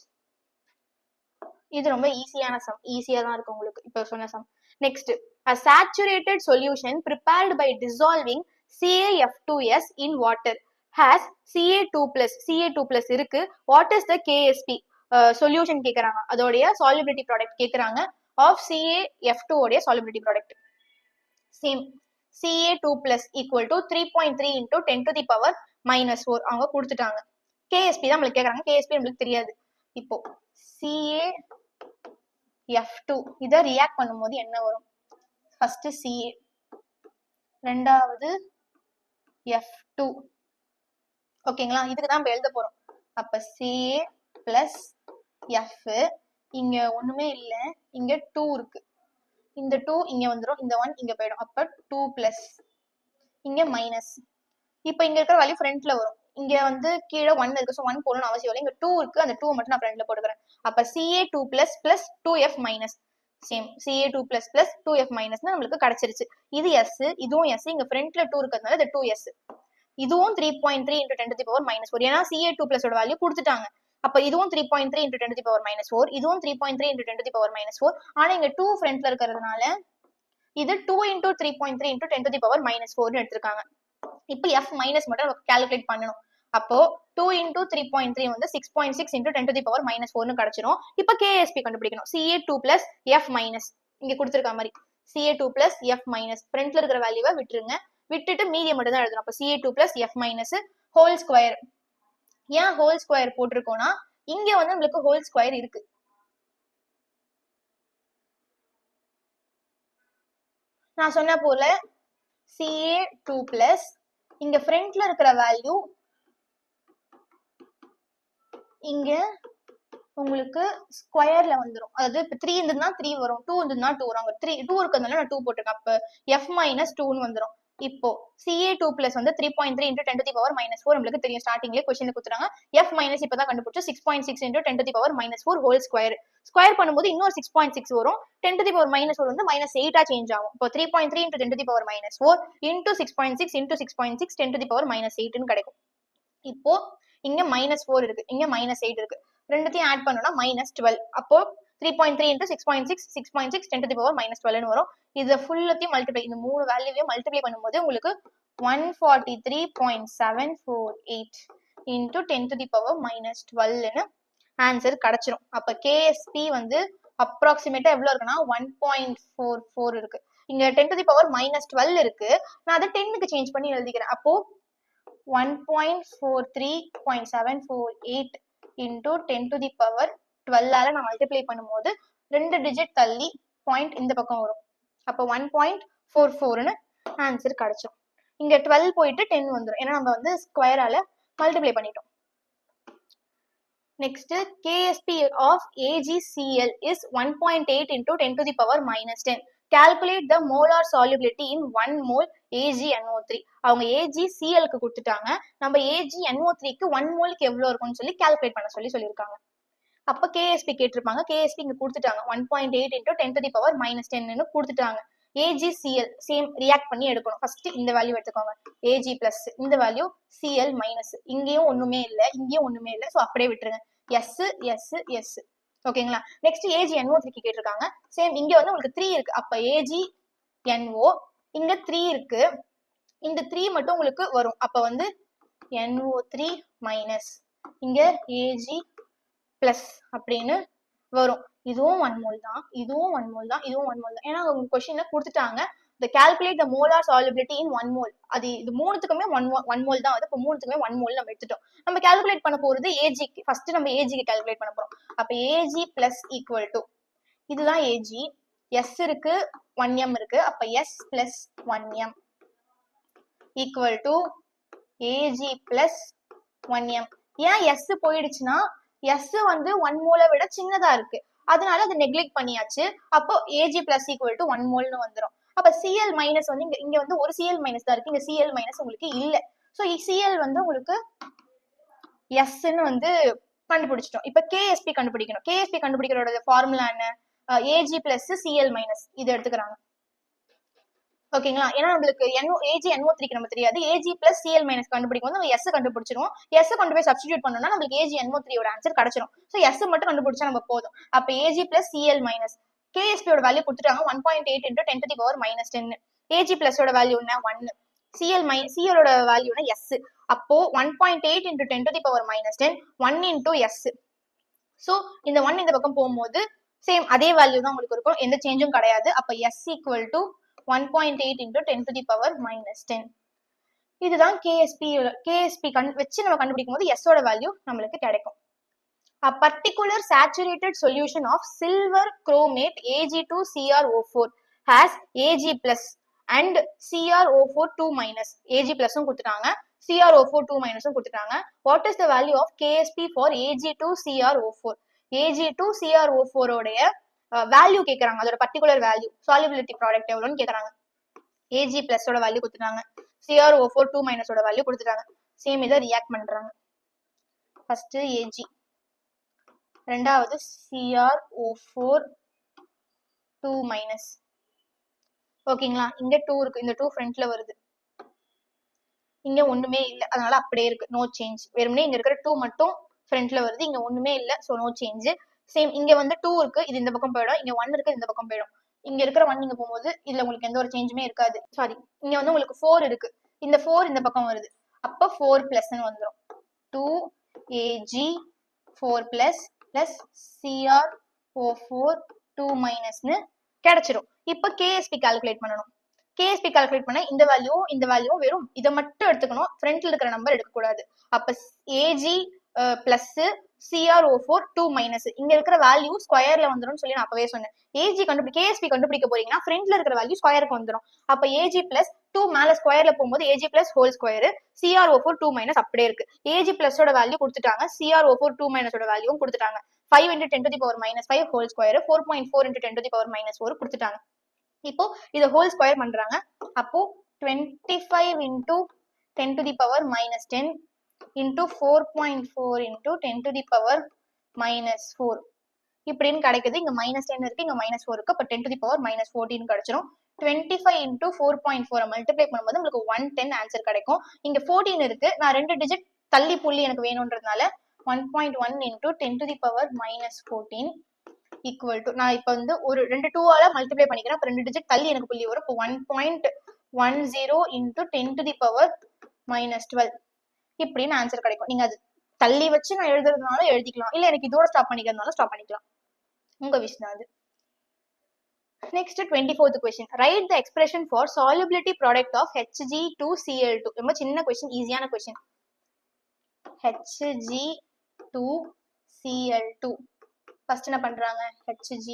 இது ரொம்ப ஈஸியான சம், ஈஸியா தான் இருக்கு உங்களுக்கு இப்ப சொன்ன sum. Next, a saturated solution prepared by dissolving CaF2s in water has Ca2+ இருக்கு. What is the KSP solution கேக்குறாங்க, அதோடைய solubility ப்ராடக்ட் கேக்குறாங்க of CaF2 உடைய solubility product. Same Ca2+ equal to 3.3 into 10 to the power minus 4 அவங்க கொடுத்துட்டாங்க. KSP தான் நம்மளுக்கு கேக்குறாங்க, KSP நம்மளுக்கு தெரியாது. இப்போ CaF2 இதை ரியாக்ட் பண்ணும்போது என்ன வரும், ஃபர்ஸ்ட் Ca, ரெண்டாவது F2. ஓகேங்களா? இதுக்கு தான் நம்ம எழுத போறோம். அப்ப Ca பிளஸ் F, இங்க ஒண்ணுமே இல்ல, இங்க 2 இருக்கு, இந்த 2 இங்க வந்துரும், இந்த 1 இங்க போயிடும். அப்ப 2 பிளஸ், இங்க மைனஸ். இப்ப இங்க இருக்கிற வேல்யூ ஃப்ரண்ட்ல வரும், இங்க வந்து கீழே 1 இருக்கு, ஸோ 1 போடணும்னு அவசியம் இல்லை. இங்க 2 இருக்கு, அந்த 2 மட்டும் நான் ஃப்ரண்ட்ல போட்டுக்கிறேன். அப்ப Ca2 plus plus 2F minus, same Ca2 plus plus 2F minus நம்மளுக்கு கிடைச்சிருச்சு. இது S, இதுவும் S, இங்க ஃப்ரண்ட்ல 2 இருக்கிறதுனால இது 2S. இதுவும் 3.3 into 10 to the power minus 4. ஏன்னா Ca2 plus ஓட வேல்யூ கொடுத்துட்டாங்க. அப்ப இதுவும் 3.3 into 10 to the power minus 4, இதுவும் 3.3 into 10 to the power minus 4. ஆனா இங்க 2 ஃப்ரண்ட்ல இருக்கிறதுனால இது 2 into 3.3 into 10 to the power minus 4 ன்னு எடுத்திருக்காங்க. இப்போ F minus மட்டும் கால்குலேட் பண்ணணும். அப்போ 2 into 3.3 வந்து 6.6 into 10 to the power minus 4 ன்னு கிடைச்சிரும். இப்போ KSP கண்டுபிடிக்கணும். Ca2 plus F minus இங்க கொடுத்திருக்க மாதிரி Ca2 plus F minus ஃப்ரண்ட்ல இருக்கிற வேல்யூவை விட்டுருங்க. விட்டுட்டு மீதியை மட்டும் தான் எழுதணும். அப்போ Ca2 plus F minus whole square. ஏன் ஹோல் ஸ்கொயர் போட்டிருக்கோம்னா இங்க வந்து நம்மளுக்கு ஹோல் ஸ்கொயர் இருக்கு. நான் சொன்ன போல Ca2 plus இங்க ஃப்ரண்ட்ல இருக்கிற வேல்யூ இங்க உங்களுக்கு ஸ்கொயர்ல வந்துரும். அதாவது இப்ப 3 இருந்ததுன்னா 3 வரும், 2 இருந்ததுன்னா 2 வரும். அங்க 2 இருக்கிறதுனால நான் 2 போட்டிருக்கேன். அப்ப F minus 2ன்னு வந்துரும். இப்போ Ca2 plus வந்து 3.3 into 10 to the power minus 4 நம்மளுக்கு தெரியும். ஸ்டார்டிங்லேயே கொஸ்டின் கொடுத்துறாங்க. F minus இப்பதான் கண்டுபிடிச்சு 6.6 into 10 to the power minus 4 whole square. Square பண்ணும்போது இன்னொரு 6.6 வரும். 10 to the power minus 4 வந்து -8 சேஞ்ச் ஆகும். இப்போ 3.3 into 10 to the power minus 4 into 6.6 into 6.6 10 to the power -8 ன்னு கிடைக்கும். இப்போ இங்க -4 இருக்கு, இங்க -8 இருக்கு. ரெண்டுத்தையும் ஆட் பண்ணோம்னா -12. அப்போ 3.3 into 6.6 6.6 10 to the power -12 ன்னு வரும். இத ஃபுல்லத்தையும் மல்டிப்ளை, இந்த மூணு வேல்யூவையும் மல்டிப்ளை பண்ணும்போது உங்களுக்கு 143.748 into 10 to the power -12 ன்னு ஆன்சர் கிடைச்சிரும். அப்ப KSP வந்து அப்ராக்சிமேட்டா எவ்வளவு இருக்குன்னா 1.44 இருக்கு. இங்க 10 to the power -12 இருக்கு. நான் அதை 10க்கு சேஞ்ச் பண்ணி எழுதிக்கிறேன். அப்போ 1.43.748 into 10 to the power 12 நான் மல்டிப்ளை பண்ணும்போது 2 டிஜிட் தள்ளி பாயிண்ட் இந்த பக்கம் வரும். அப்போ 1.44ன்னு ஆன்சர் கிடைச்சிடும். இங்க 12 போயிட்டு 10 வந்துடும். ஏன்னா நம்ம வந்து ஸ்கொயரால மல்டிப்ளை பண்ணிட்டோம். Next KSP of AgCl is 1.8 into 10 to the power -10. Calculate the molar solubility in 1 mole AgNO3. அவங்க AgCl க்கு கொடுத்துட்டாங்க. நம்ம AgNO3 க்கு 1 மோலுக்கு எவ்வளவு இருக்கும்னு சொல்லி கால்குலேட் பண்ண சொல்லியிருக்காங்க. அப்ப KSP கேட்டிருப்பாங்க. KSP இங்க கொடுத்துட்டாங்க. 1.8 into 10 to the power -10 ன்னு கொடுத்துட்டாங்க. AgCl சேம் ரியாக்ட் பண்ணி எடுக்கணும். ஃபர்ஸ்ட் இந்த வேல்யூ எடுத்துக்கோங்க. Ag பிளஸ் இந்த வேல்யூ Cl மைனஸ். இங்கேயும் ஒண்ணுமே இல்லை, இங்கேயும் ஒண்ணுமே இல்லை. ஸோ அப்படியே விட்டுருங்க. S S S. ஓகேங்களா? நெக்ஸ்ட் AgNO3 கேட்டிருக்காங்க. சேம் இங்க வந்து உங்களுக்கு 3 இருக்கு. அப்ப AgNO இங்க 3 இருக்கு. இந்த 3 மட்டும் உங்களுக்கு வரும். அப்ப வந்து NO3 மைனஸ் இங்க Ag பிளஸ் அப்படின்னு வரும். இதுவும் 1 மோல் தான், இதுவும் 1 மோல் தான், இதுவும் 1 மோல் தான். ஏன்னா உங்க கொஸ்டின்ல கொடுத்துட்டாங்க the calculate the molar solubility in 1 mole. அது இது மூணுத்துக்குமே 1 மோல் தான். இப்போ மூணுத்துக்குமே 1 மோல் நம்ம எடுத்துட்டோம். நம்ம கால்குலேட் பண்ண போறது Ag. ஃபர்ஸ்ட் நம்ம Ag க்கு கால்குலேட் பண்ண போறோம். அப்ப Ag பிளஸ் ஈக்குவல் டு இதுதான் Ag. S இருக்கு, 1m இருக்கு. அப்ப S plus 1m equal to Ag plus 1m. ஏன் S போயிடுச்சுன்னா S வந்து 1 மோலை விட சின்னதா இருக்கு, அதனால அதை நெக்லெக்ட் பண்ணியாச்சு. அப்போ Ag பிளஸ் ஈக்குவல் டு 1 மோல்னு வந்துடும். அப்ப Cl மைனஸ் வந்து இங்க வந்து ஒரு Cl மைனஸ் தான் இருக்கு, இங்க Cl மைனஸ் உங்களுக்கு இல்ல. சோ Cl வந்து உங்களுக்கு Sன்னு வந்து கண்டுபிடிச்சிட்டோம். இப்ப KSP கண்டுபிடிக்கணும். KSP கண்டுபிடிக்கிறோட ஃபார்முலா என்ன? Ag பிளஸ் Cl மைனஸ் இது எடுத்துக்கிறாங்க. ஓகேங்களா? ஏன்னா நம்மளுக்கு AgNO3 நம்ம தெரியாது. Ag பிளஸ் Cl மைனஸ் கண்டுபிடிக்கும் போது நம்ம S கண்டுபிடிச்சிருவோம். S கொண்டு போய் சப்ஸ்டிடியூட் பண்ணோம்னா நம்மளுக்கு AgNO3 யோட ஆன்சர் கிடைச்சிடும். சோ S மட்டும் கண்டுபிடிச்சா நம்ம போதும். அப்ப Ag plus Cl minus KSP யோட வேல்யூ கொடுத்துட்டாங்க 1.8 into 10 to the power -10. Ag plus ஓட வேல்யூ என்ன? 1. Cl ஓட வேல்யூ என்ன? S. அப்போ 1.8 into 10 to the power -10 1 into S. So இந்த 1 இந்த பக்கம் போகும்போது சேம் அதே வேல்யூ தான் உங்களுக்கு இருக்கும், எந்த சேஞ்சும் கிடையாது. அப்ப S equal to 1.8 into 10 to the power -10. இதுதான் KSP வச்சு நம்ம கண்டுபிடிக்கும் போது S ஓட வேல்யூ நம்மளுக்கு கிடைக்கும். A particular saturated solution of silver chromate Ag2CrO4 has Ag plus and CrO4 2-. Ag plus கொடுத்துட்டாங்க, CrO4 2- கொடுத்துட்டாங்க. What is the value of KSP for Ag2CrO4? Ag2CrO4 உடைய வேல்யூ கேக்குறாங்க, அதோட பர்டிகுலர் வேல்யூ சாலிபிலிட்டி ப்ராடக்ட் எவ்வளவுன்னு கேக்குறாங்க. Ag plus ஓட வேல்யூ கொடுத்துட்டாங்க, CrO4 2- ஓட வேல்யூ கொடுத்துட்டாங்க. சேம் இதை ரியாக்ட் பண்றாங்க. ஃபர்ஸ்ட் Ag, ரெண்டாவது CrO4 2 மைனஸ். ஓகேங்களா, இங்க 2 இருக்கு, இந்த 2 ஃப்ரண்ட்ல வருது, இங்க ஒண்ணுமே இல்ல, அதனால அப்படியே இருக்கு, நோ சேஞ்ச். வெறுமனே இங்க இருக்கிற 2 மட்டும் ஃப்ரண்ட்ல வருது, இங்க ஒண்ணுமே இல்ல, சோ நோ சேஞ்ச். சேம் இங்க வந்து 2 இருக்கு, இது இந்த பக்கம் போயிடும், இங்க 1 இருக்கு, இந்த பக்கம் போயிடும். இங்க இருக்கிற 1 இங்க போகும்போது இதுல உங்களுக்கு எந்த ஒரு சேஞ்சுமே இருக்காது. சாரி, இங்க வந்து உங்களுக்கு 4 இருக்கு, இந்த 4 இந்த பக்கம் வருது, அப்ப 4 பிளஸ்ன்னு வந்துடும். 2AG 4 பிளஸ் பிளஸ் CrO4 2 மைனஸ்னு கிடைச்சிடும். இப்ப KSP கால்குலேட் பண்ணணும். KSP கால்குலேட் பண்ண இந்த வேல்யூ வெறும் இதை மட்டும் எடுத்துக்கணும், ஃப்ரண்ட்ல இருக்கிற நம்பர் எடுக்கக்கூடாது. அப்ப AG பிளஸ் CrO4 2 மைனஸ், இங்க இருக்கிற வேல்யூ ஸ்கொயர்ல வந்துடும் சொல்லி நான் அப்பவே சொன்னேன். KSP கண்டுபிடிக்க போறீங்கன்னா ஃப்ரண்ட்ல இருக்கிற வேல்யூ ஸ்கொயருக்கு வந்துடும். அப்ப AG பிளஸ் 2 மேல ஸ்கொயர்ல போகும்போது AG plus whole square, CrO4 2 minus அப்படியே இருக்கு. AG பிளஸோட வேல்யூ கொடுத்துட்டாங்க, CrO4 2 மைனஸோட வேல்யூவும் கொடுத்துட்டாங்க. 5 into 10 to the power minus 5 whole square 4.4 into 10 to the power minus 4 கொடுத்துட்டாங்க. இப்போ இத ஹோல் ஸ்கொயர் பண்றாங்க, அப்போ 25 into 10 to the power minus 10 into 4.4 into 10 to the power minus 4 இப்படின்னு கிடைக்குது. இங்க -10 இருக்கு, இங்க -4 இருக்கு, அப்ப 10 to the power minus 14 கிடைச்சிரும். 25 into 4.4 மல்டிப்ளை பண்ணும்போது உங்களுக்கு 110 ஆன்சர் கிடைக்கும். இங்க 14 இருக்கு, நான் 2 டிஜிட் தள்ளி புள்ளி எனக்கு வேணும்ன்றதுனால 1.1 into 10 to the power minus 14 equal to, நான் இப்ப வந்து ஒரு 2 2ஆல மல்டிப்ளை பண்ணிக்கிறேன், அப்ப 2 டிஜிட் தள்ளி எனக்கு புள்ளி வரும். இப்போ 1.10 into 10 to the power minus 12 இப்படின்னு ஆன்சர் கிடைக்கும். நீங்க அது தள்ளி வச்சு நான் எழுதுறதுனால எழுதிக்கலாம், இல்ல எனக்கு இதோட ஸ்டாப் பண்ணிக்கிறதுனால ஸ்டாப் பண்ணிக்கலாம், உங்க விஷ் தான் அது. Next 24th question. Write the expression for solubility product of Hg2Cl2. ரொம்ப சின்ன கொஸ்டின், ஈஸியான கொஸ்டின். Hg2Cl2 ஃபர்ஸ்ட் என்ன பண்றாங்க, Hg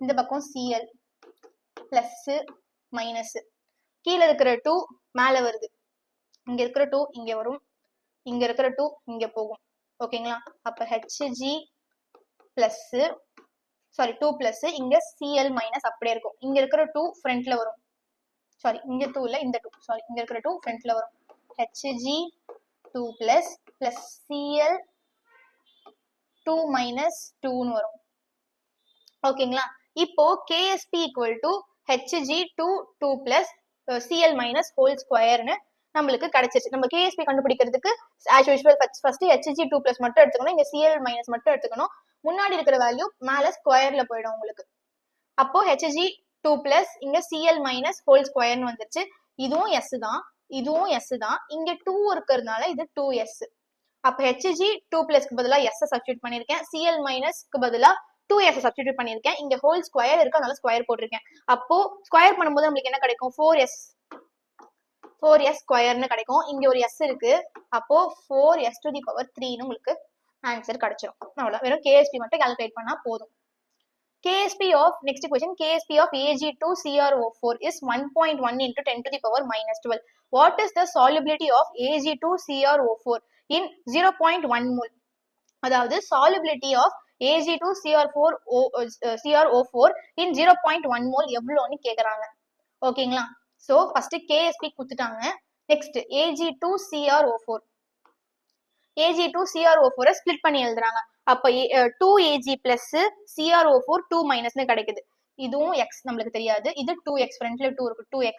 இந்த பக்கம் Cl பிளஸ் மைனஸ், கீழே இருக்கிற 2 மேல வருது, இங்க இருக்கிற 2 இங்க வரும், இங்க இருக்கிற 2 இங்க போகும். ஓகேங்களா, அப்ப Hg பிளஸ் 2 பிளஸ் இங்க Cl மைனஸ் அப்படியே இருக்கும். இங்க இருக்கிற 2 ஃப்ரண்ட்ல வரும், சாரி இங்க 2 இல்ல, இந்த 2, சாரி இங்க இருக்கிற 2 ஃப்ரண்ட்ல வரும். Hg2 plus plus Cl2 minus 2ன்னு வரும். ஓகேங்களா, இப்போ KSP equal to Hg2 2 plus Cl minus whole ஸ்கொயர்னு நம்மளுக்கு கிடைச்சிருச்சு. நம்ம KSP கண்டுபிடிக்கிறதுக்கு as usual first Hg2 plus மட்டும் எடுத்துக்கணும், இங்க Cl மைனஸ் மட்டும் எடுத்துக்கணும். முன்னாடி இருக்கிற வேல்யூ மேல ஸ்கொயர்ல போயிடும் உங்களுக்கு. அப்போ Hg2 பிளஸ் இங்க Cl மைனஸ் ஹோல் ஸ்கொயர்னு வந்துருச்சு. இதுவும் S தான், இதுவும் S தான், இங்க 2 இருக்கிறதுனால இது 2S. அப்ப Hg2 பிளஸ்க்கு பதிலா S சப்ஸ்டிட்யூட் பண்ணிருக்கேன், Cl மைனஸ்க்கு பதிலா 2S சப்ஸ்டிட்யூட் பண்ணிருக்கேன். இங்க ஹோல் ஸ்கொயர் இருக்கு, அதனால ஸ்கொயர் போட்டிருக்கேன். அப்போ ஸ்கொயர் பண்ணும்போது நம்மளுக்கு என்ன கிடைக்கும், 4S ஸ்கொயர்னு கிடைக்கும். இங்க ஒரு S இருக்கு, அப்போ 4S to the power 3ன்னு உங்களுக்கு ஆன்சர் கிடைச்சிரும். அவ்வளவு, வெறும் KSP மட்டும் கால்குலேட் பண்ணா போதும். KSP of, next question, KSP of Ag2CrO4 is 1.1 into 10 to the power minus 12. What is the solubility of Ag2CrO4 in 0.1 mole? அதாவது solubility of Ag2CrO4 in 0.1 mole எவ்வளோன்னு கேக்குறாங்க. ஓகேங்களா, சோ ஃபர்ஸ்ட் KSP கொடுத்துட்டாங்க. நெக்ஸ்ட் Ag2CrO4 ஸ்பிளிட் பண்ணி எழுதுறாங்க. அப்ப 2Ag பிளஸ் CrO4 2 மைனஸ்னு கிடைக்குது. இதுவும் X நம்மளுக்கு தெரியாது, இது 2X ஃப்ரண்ட்ல 2 இருக்கு, 2X,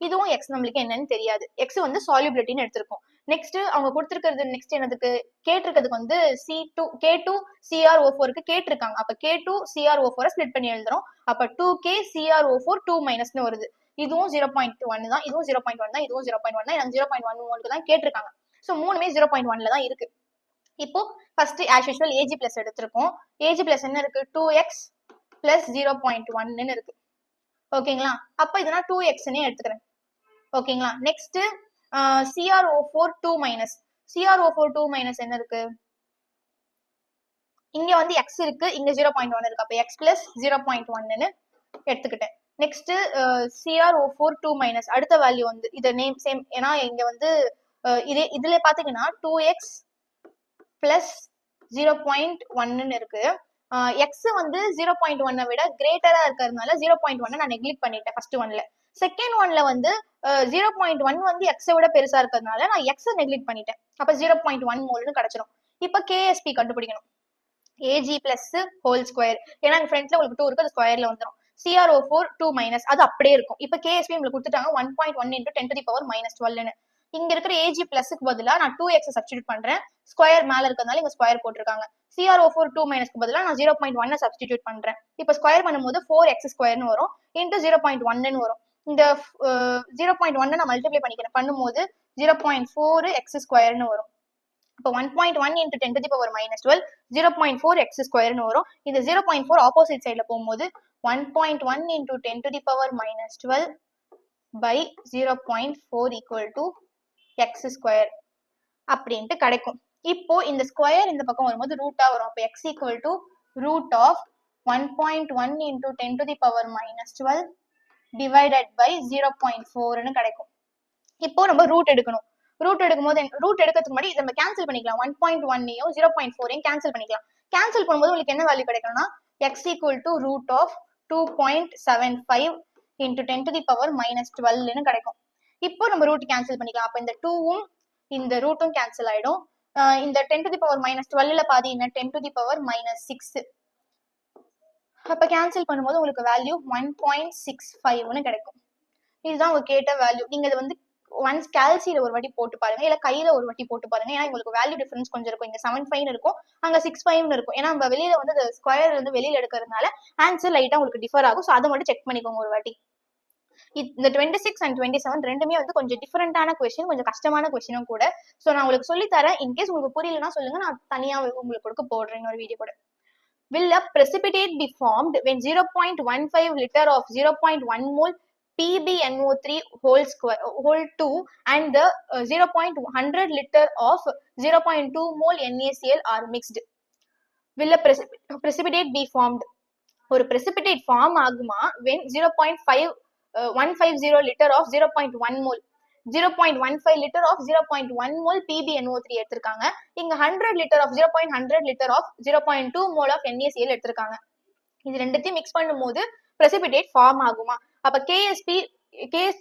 இதுவும் X நம்மளுக்கு என்னன்னு தெரியாது. X வந்து solubilityன்னு எடுத்திருக்கோம். நெக்ஸ்ட் அவங்க கொடுத்திருக்கிறது, நெக்ஸ்ட் என்னதுக்கு கேட்டிருக்கிறதுக்கு வந்து K2CrO4க்கு கேட்டிருக்காங்க. அப்ப K2CrO4 ஸ்பிளிட் பண்ணி எழுதுறோம். அப்ப 2KCrO4 2 மைனஸ்னு வருது. இதுவும் 0.1 தான், இதுவும் 0.1 தான், இதுவும் 0.1 தான், 0.1 மோலுக்கு தான் கேட்டிருக்காங்க. சோ மூணுமே 0.1ல தான் இருக்கு. இப்போ first as usual Ag plus எடுத்திருக்கோம். Ag பிளஸ் என்ன இருக்கு, 2X பிளஸ் 0.1ன்னு இருக்கு. ஓகேங்களா, அப்ப இதனா 2Xனே எடுத்துக்கிறேன். ஓகேங்களா, next CrO4 2 minus, CrO4 2 minus என்ன இருக்கு, இங்க வந்து X இருக்கு, இங்க 0.1 இருக்கு, அப்ப X பிளஸ் 0.1ன்னு எடுத்துக்கிட்டேன். நெக்ஸ்ட் CrO4 2 மைனஸ், அடுத்த வேல்யூ வந்து இத நேம் சேம், ஏன்னா இங்க வந்து இதுல பாத்தீங்கன்னா 2X பிளஸ் 0.1ன்னு இருக்கு. X வந்து 0.1 விட கிரேட்டரா இருக்கிறதுனால 0.1 நான் நெக்லெக்ட் பண்ணிட்டேன் ஃபர்ஸ்ட் ஒன்ல. செகண்ட் ஒன்ல வந்து 0.1 வந்து X விட பெருசா இருக்கிறதுனால நான் X நெக்லெக்ட் பண்ணிட்டேன். அப்ப 0.1 மோல்னு கிடைச்சிரும். இப்ப KSP கண்டுபிடிக்கணும். Ag பிளஸ் ஹோல் ஸ்கொயர், ஏன்னா ஃப்ரண்ட்ல உங்களுக்கு 2 இருக்கு, அது ஸ்கொயர்ல வந்துடும். CrO4 2 மைனஸ் அது அப்படியே இருக்கும். இப்போ KSP உங்களுக்கு கொடுத்துட்டாங்க 1.1 into 10 to the power minus 12ன்னு. இங்க இருக்கிற Ag பிளஸ்க்கு பதிலா நான் 2x சப்ஸ்டிடியூட் பண்றேன். ஸ்கொயர் மேல இருக்கிறதுனால இங்க ஸ்கொயர் போட்டிருக்காங்க. CrO4 2 மைனஸ்க்கு பதிலா நான் 0.1 சப்ஸ்டிடியூட் பண்றேன். இப்போ ஸ்கொயர் பண்ணும்போது 4x ஸ்கொயர்னு வரும் இன்டு 0.1ன்னு வரும். இந்த 0.1 நான் மல்டிப்ளை பண்ணிக்கிறேன். பண்ணும்போது 0.4 x ஸ்கொயர்னு வரும். இப்போ 1.1 into 10 to the power minus 12 0.4 x ஸ்கொயர்னு வரும். இந்த 0.4 ஆப்போசிட் சைட்ல போகும்போது 1.1 into 10 to the power minus 12 by 0.4 equal to x square அப்படின்ட்டு கிடைக்கும். இப்போ இந்த ஸ்கொயர் இந்த பக்கம் வரும்போது ரூட்டா வரும். அப்போ x equal to root of 1.1 into 10 to the power minus 12 divided by 0.4ன்னு கிடைக்கும். இப்போ நம்ம ரூட் எடுக்கணும். ரூட் எடுக்கும்போது ரூட் எடுக்கிறதுக்கு முன்னாடி நம்ம கேன்சல் பண்ணிக்கலாம். 1.1ஐயும் 0.4ஐயும் கேன்சல் பண்ணிக்கலாம். கேன்சல் பண்ணும்போது உங்களுக்கு என்ன வேல்யூ கிடைக்கும்னா x equal to root of 2.75 into 10 to the power minus 12ன்னு கிடைக்கும். இப்போ நம்ம ரூட் கேன்சல் பண்ணிக்கலாம். அப்போ இந்த 2வும் இந்த ரூட்டும் கேன்சல் ஆயிடும். இந்த 10 to the power minus 12ல பாதி என்ன 10 to the power minus 6. அப்ப கேன்சல் பண்ணும்போது உங்களுக்கு வேல்யூ 1.65ன்னு கிடைக்கும். இதுதான் உங்க கேட்ட வேல்யூ. நீங்க இது வந்து ஒன்ஸ் கால்சியில ஒரு வாட்டி போட்டு பாருங்க, இல்ல கையில ஒரு வாட்டி போட்டு பாருங்க. ஏன்னா உங்களுக்கு வேல்யூ டிஃபரன்ஸ் கொஞ்சம் இருக்கும். இங்க 7.5 இருக்கும், அங்க 6.5 இருக்கும். ஏன்னா நம்ம வெளியில வந்து ஸ்கொயர் வந்து வெளியில எடுக்கிறதுனால ஆன்சர் லைட்டா உங்களுக்கு டிஃபர் ஆகும். ஸோ அதை மட்டும் செக் பண்ணிக்கோங்க ஒரு வாட்டி. இந்த 26 and 27 ரெண்டுமே வந்து கொஞ்சம் டிஃபரெண்டான கொஸ்டின், கொஞ்சம் கஷ்டமான கொஸ்டினும் கூட. ஸோ நான் உங்களுக்கு சொல்லி தரேன். இன்கேஸ் உங்களுக்கு புரியலன்னா சொல்லுங்க, நான் தனியா உங்களுக்கு கொடுக்க போடுறேன் ஒரு வீடியோ கூட. Will a precipitate be formed when 0.15 liter of 0.1 mole PbNO3 whole 2 and the 0.100 liter of 0.2 mole NaCl are mixed? Will a precipitate be formed? ஒரு precipitate form ஆகுமா when 0.150 liter of 0.1 mole 0.15 liter of 0.1 mole PbNO3 எடுத்திருக்காங்க. இங்க 100 liter of 0.100 liter of 0.2 mole of NaCl எடுத்திருக்காங்க. இது ரெண்டுத்தையும் மிக்ஸ் பண்ணும்போது precipitate ஃபார்ம் ஆகுமா? அப்ப KSP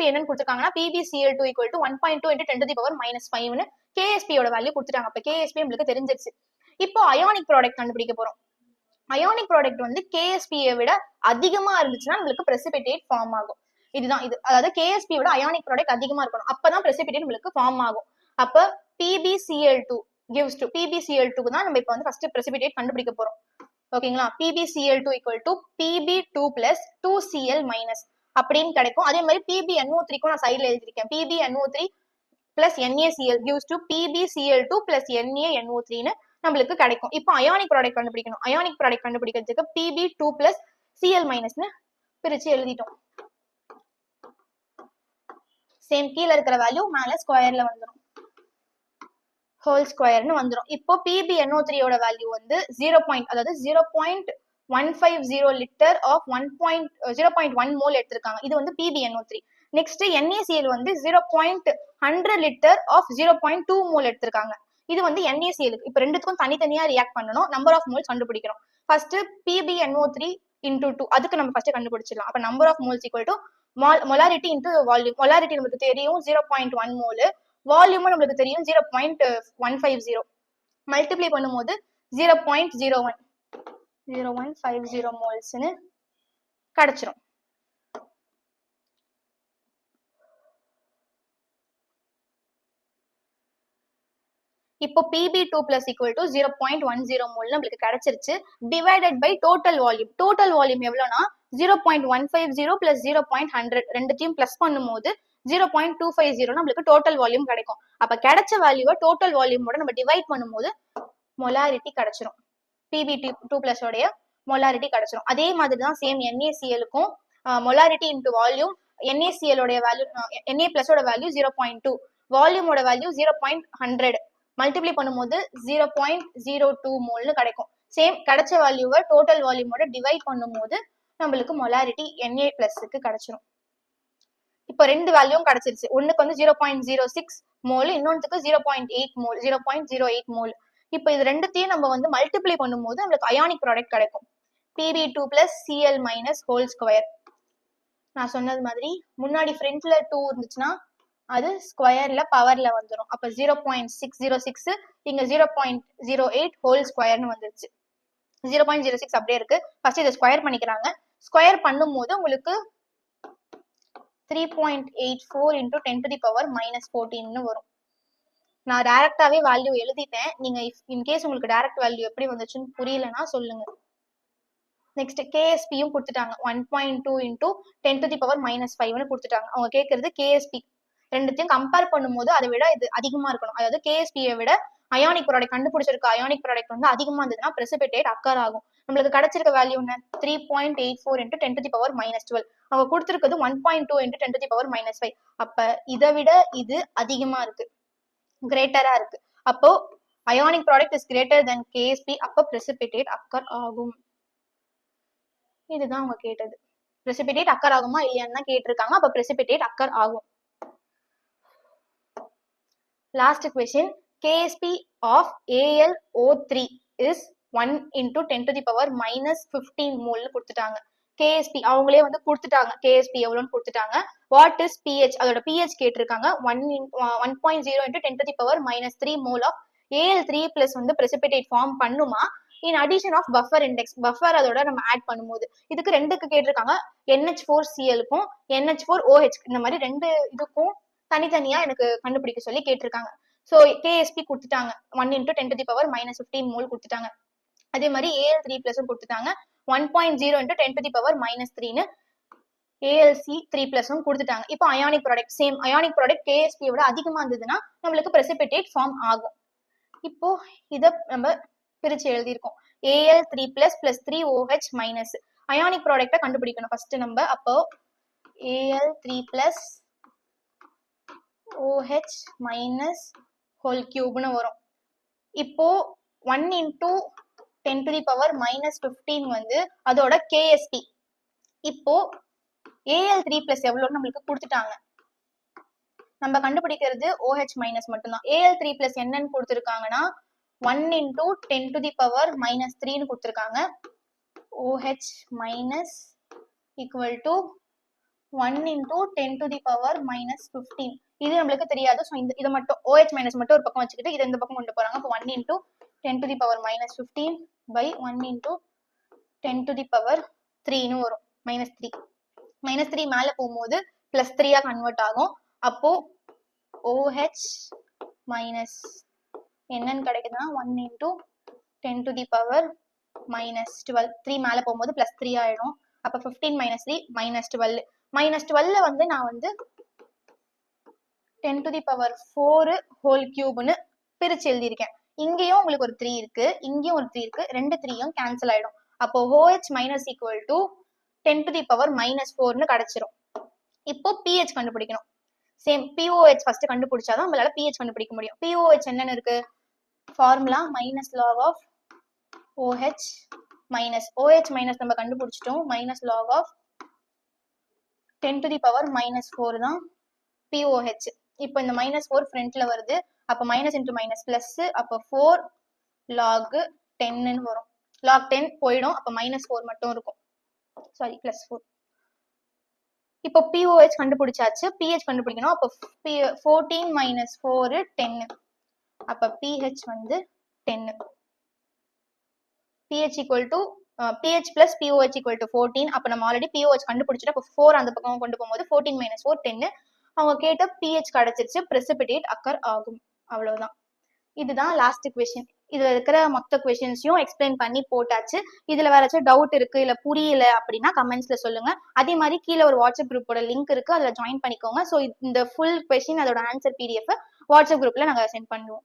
என்னன்னு கொடுத்திருக்காங்கன்னா PbCl2 equal to 1.2 into 10 to the power minus 5ன்னு KSP யோட வேல்யூ கொடுத்துட்டாங்க. அப்ப KSP உங்களுக்கு தெரிஞ்சிருச்சு. இப்போ அயானிக் ப்ராடக்ட் கண்டுபிடிக்க போறோம். அயானிக் ப்ராடக்ட் வந்து KSP-யை விட அதிகமா இருந்துச்சுன்னா உங்களுக்கு precipitate ஃபார்ம் ஆகும். இதுதான் இது. அதாவது KSP விட அயானிக் ப்ராடக்ட் அதிகமா இருக்கணும். அப்பதான் precipitate உங்களுக்கு ஃபார்ம் ஆகும். அப்ப PbCl2 gives to PbCl2 தான் நம்ம இப்ப வந்து ஃபர்ஸ்ட் precipitate கண்டுபிடிக்க போறோம். ஓகேங்களா? PbCl2 equal to Pb2 plus 2Cl minus அப்படின்னு கிடைக்கும். அதே மாதிரி PbNO3க்கும் நான் சைடுல எழுதிருக்கேன். PbNO3 plus NaCl gives to PbCl2 plus NaNO3ன்னு நம்மளுக்கு கிடைக்கும். இப்போ அயானிக் ப்ராடக்ட் கண்டுபிடிக்கணும். அயானிக் ப்ராடக்ட் கண்டுபிடிக்கிறதுக்கு Pb2 plus Cl minusன்னு பிரிச்சு எழுதிட்டோம். சேம் கீழ இருக்கிற வேல்யூ மேல ஸ்கொயர்ல வந்துடும், ஹோல் ஸ்கொயர்னு வந்துடும். இப்போ PbNO3 யோட வேல்யூ வந்து 0.150 லிட்டர் ஆஃப் 0.1 மோல் எடுத்திருக்காங்க. இது வந்து PbNO3. நெக்ஸ்ட் NaCl வந்து 0.100 லிட்டர் ஆஃப் 0.2 மோல் எடுத்திருக்காங்க. இது வந்து NaCl. இப்போ ரெண்டுத்துக்கும் தனித்தனியா ரியாக்ட் பண்ணணும், நம்பர் ஆஃப் மோல்ஸ் கண்டுபிடிக்கணும். ஃபர்ஸ்ட் PbNO3 into 2 அதுக்கு நம்ம ஃபர்ஸ்ட் கண்டுபிடிச்சிடலாம். அப்ப number of moles equal to molarity into volume. Molarity நமக்கு தெரியும் 0.1 மோல், வால்யூமும் நம்மளுக்கு தெரியும் 0.150. மல்டிப்ளை பண்ணும்போது 0.0150 மோல்ஸ்னு கிடைச்சிரும். இப்போ Pb2 plus equal to 0.10 mole நம்மளுக்கு கிடைச்சிருச்சு. Divided by total volume. Total volume எவ்வளவுனா 0.150 plus 0.100 ரெண்டுத்தையும் பிளஸ் பண்ணும்போது 0.250 நம்மளுக்கு டோட்டல் வால்யூம் கிடைக்கும். அப்ப கிடைச்ச வேல்யூவை டோட்டல் வால்யூமோட நம்ம டிவைட் பண்ணும்போது மொலாரிட்டி கிடைச்சிரும். Pb2 plus உடைய மொலாரிட்டி கிடைச்சிரும். அதே மாதிரி தான் சேம் NaCl-க்கும் மொலாரிட்டி இன்டு வால்யூம். NaCl உடைய வேல்யூ Na plus ஓட வேல்யூ 0.2, வால்யூமோட வேல்யூ 0.100. மல்டிப்ளை பண்ணும்போது 0.02 மோல்னு கிடைக்கும். சேம் கிடைச்ச வேல்யூவை டோட்டல் வால்யூமோட டிவைட் பண்ணும்போது நம்மளுக்கு மொலாரிட்டி Na பிளஸ்க்கு கிடைச்சிரும். இப்போ ரெண்டு வேல்யூவும் கிடைச்சிருச்சு. ஒண்ணுக்கு வந்து 0.06 மோல், இன்னொன்றுக்கு 0.8 மோல், 0.08 மோல். இப்போ இது ரெண்டுத்தையும் நம்ம வந்து மல்டிப்ளை பண்ணும்போது நம்மளுக்கு அயானிக் ப்ராடக்ட் கிடைக்கும். Pb2 plus Cl minus whole square. நான் சொன்னது மாதிரி முன்னாடி ஃப்ரண்ட்ல 2 இருந்துச்சுன்னா அது ஸ்கொயர்ல பவர்ல வந்துடும். அப்ப 0.606 இங்க 0.08 ஹோல் ஸ்கொயர்னு வந்துருச்சு. 0.06 அப்படியே இருக்கு. ஃபர்ஸ்ட் இதை ஸ்கொயர் பண்ணிக்கிறாங்க. ஸ்கொயர் பண்ணும்போது உங்களுக்கு 3.84 into 10 to the power minus 14 வரும். நான் டைரக்டாவே வேல்யூ எழுதிட்டேன். நீங்க இன்கேஸ் உங்களுக்கு டைரக்ட் வேல்யூ எப்படி வந்துச்சுன்னு புரியலன்னா சொல்லுங்க. நெக்ஸ்ட் கேஎஸ்பியும் கொடுத்துட்டாங்க 1.2 into 10 to the power minus 5ன்னு கொடுத்துட்டாங்க. அவங்க கேட்கறது கேஎஸ்பி ரெண்டுத்தையும் கம்பேர் பண்ணும்போது அதை விட இது அதிகமா இருக்கணும். அதாவது கேஎஸ்பியை விட அயானிக் ப்ராடக்ட் கண்டுபிடிச்சிருக்க அயானிக் ப்ராடக்ட் வந்து அதிகமா இருந்ததுன்னா precipitate occur ஆகும். நம்மளுக்கு கிடைச்சிருக்க வேல்யூ என்ன 3.84 into 10 to the power minus 12. அவங்க கொடுத்துருக்கிறது 1.2 into 10 to the power minus 5. அப்ப இதை விட இது அதிகமா இருக்கு, கிரேட்டரா இருக்கு. அப்போ ionic product is greater than KSP, அப்ப precipitate occur ஆகும். இதுதான் அவங்க கேட்டது. precipitate occur ஆகுமா இல்லையான்னு தான் கேட்டிருக்காங்க. அப்ப precipitate occur ஆகும். Last question, KSP of AlO3 is 1 into 10 to the power minus 15 mole கொடுத்துட்டாங்க. KSP அவங்களே வந்து கொடுத்துட்டாங்க, KSP எவ்வளோன்னு கொடுத்துட்டாங்க. வாட் இஸ் pH, அதோட pH கேட்டிருக்காங்க. 1.0 into 10 to the power minus 3 mole of Al3 plus வந்து precipitate form பண்ணுமா in addition of buffer index. Buffer அதோட நம்ம ஆட் பண்ணும்போது இதுக்கு ரெண்டுக்கு கேட்டிருக்காங்க. NH4Clக்கும் NH4OH இந்த மாதிரி ரெண்டு இதுக்கும் தனித்தனியா எனக்கு கண்டுபிடிக்க சொல்லி கேட்டிருக்காங்க. ஸோ கேஎஸ்பி கொடுத்துட்டாங்க 1 into 10 to the power minus 15 mole கொடுத்துட்டாங்க. அதே மாதிரி Al3 plus கொடுத்துட்டாங்க 1.0 into 10 to the power minus 3ன்னு Alc3 plus கொடுத்துட்டாங்க. இப்போ ionic product same ionic product KSP விட அதிகமா இருந்ததுன்னா நம்மளுக்கு precipitate ஃபார்ம் ஆகும். இப்போ இதை நம்ம பிரிச்சு எழுதியிருக்கோம். Al3 plus plus 3OH minus ionic ப்ராடக்டை கண்டுபிடிக்கணும் ஃபர்ஸ்ட் நம்ம. அப்போ Al3 plus OH minus whole cubeன்னு வரும். இப்போ 1 into 10 to the power minus 15 வந்து அதோட KSP. இப்போ Al3 plus எவ்வளோன்னு நம்மளுக்கு கொடுத்துட்டாங்க. நம்ம கண்டுபிடிக்கிறது OH minus மட்டும்தான். Al3 plus என்னன்னு கொடுத்துருக்காங்கன்னா 1 into 10 to the power minus 3ன்னு கொடுத்துருக்காங்க. OH minus equal to 1 into 10 to the power minus 15. இது நம்மளுக்கு தெரியாது. ஸோ இதை மட்டும் OH minus மட்டும் ஒரு பக்கம் வச்சுக்கிட்டு இதை இந்த பக்கம் கொண்டு போறாங்க. அப்போ 1 into 10 to the power minus 15 by 1 into 10 to the power 3ன்னு வரும். minus 3 minus 3 மேலே போகும்போது plus 3 கன்வெர்ட் ஆகும். அப்போ OH minus என்னன்னு கிடைக்குதுன்னா 1 into 10 to the power minus 12. 3 மேலே போகும்போது plus 3 ஆயிடும். அப்போ 15 minus 3 minus 12. minus 12 வந்து நான் வந்து 10 to the power 4 whole cubeன்னு பிரிச்சு எழுதியிருக்கேன். இங்கேயும் உங்களுக்கு ஒரு 3 இருக்கு, இங்கேயும் ஒரு 3 இருக்கு, ரெண்டு 3யும் கேன்சல் ஆயிடும். அப்போ OH minus equal to 10 to the power minus 4ன்னு கிடைச்சிரும். இப்போ pH கண்டுபிடிக்கணும். சேம் POH ஃபர்ஸ்ட் கண்டுபிடிச்சாதான் நம்மளால pH கண்டுபிடிக்க முடியும். POH என்னன்னு இருக்கு, formula minus log of OH minus OH minus நம்ம கண்டுபிடிச்சிட்டோம். minus log of 10 to the power minus 4 தான் POH. இப்போ இந்த minus 4 ஃப்ரண்ட்ல வருது. அப்போ minus into minus plus, அப்போ 4 log 10ன்னு வரும். log 10 போயிடும். அப்போ minus 4 மட்டும் இருக்கும். Sorry plus 4. இப்போ POH கண்டுபிடிச்சாச்சு. pH கண்டுபிடிக்கணும். அப்போ 14 minus 4 10. அப்போ pH வந்து 10. pH equal to pH plus POH equal to 14. அப்போ நம்ம ஆல்ரெடி POH கண்டுபிடிச்சிட்டு அப்போ 4 அந்த பக்கம் கொண்டு போகும்போது 14 minus 4 10. அவங்க கேட்ட pH கிடைச்சிருச்சு, precipitate occur ஆகும். அவ்வளவுதான். இதுதான் லாஸ்ட் கொஸ்டின். இதுல இருக்கிற மொத்த கொஸ்டின்ஸையும் எக்ஸ்பிளைன் பண்ணி போட்டாச்சு. இதுல வேற ஏதாச்சும் டவுட் இருக்கு இல்ல புரியல அப்படின்னா கமெண்ட்ஸ்ல சொல்லுங்க. அதே மாதிரி கீழே ஒரு வாட்ஸ்அப் குரூப்போட லிங்க் இருக்கு, அதுல ஜாயின் பண்ணிக்கோங்க. ஸோ இந்த ஃபுல் கொஸ்டின் அதோட ஆன்சர் PDF வாட்ஸ்அப் குரூப்ல நாங்க சென்ட் பண்ணுவோம்.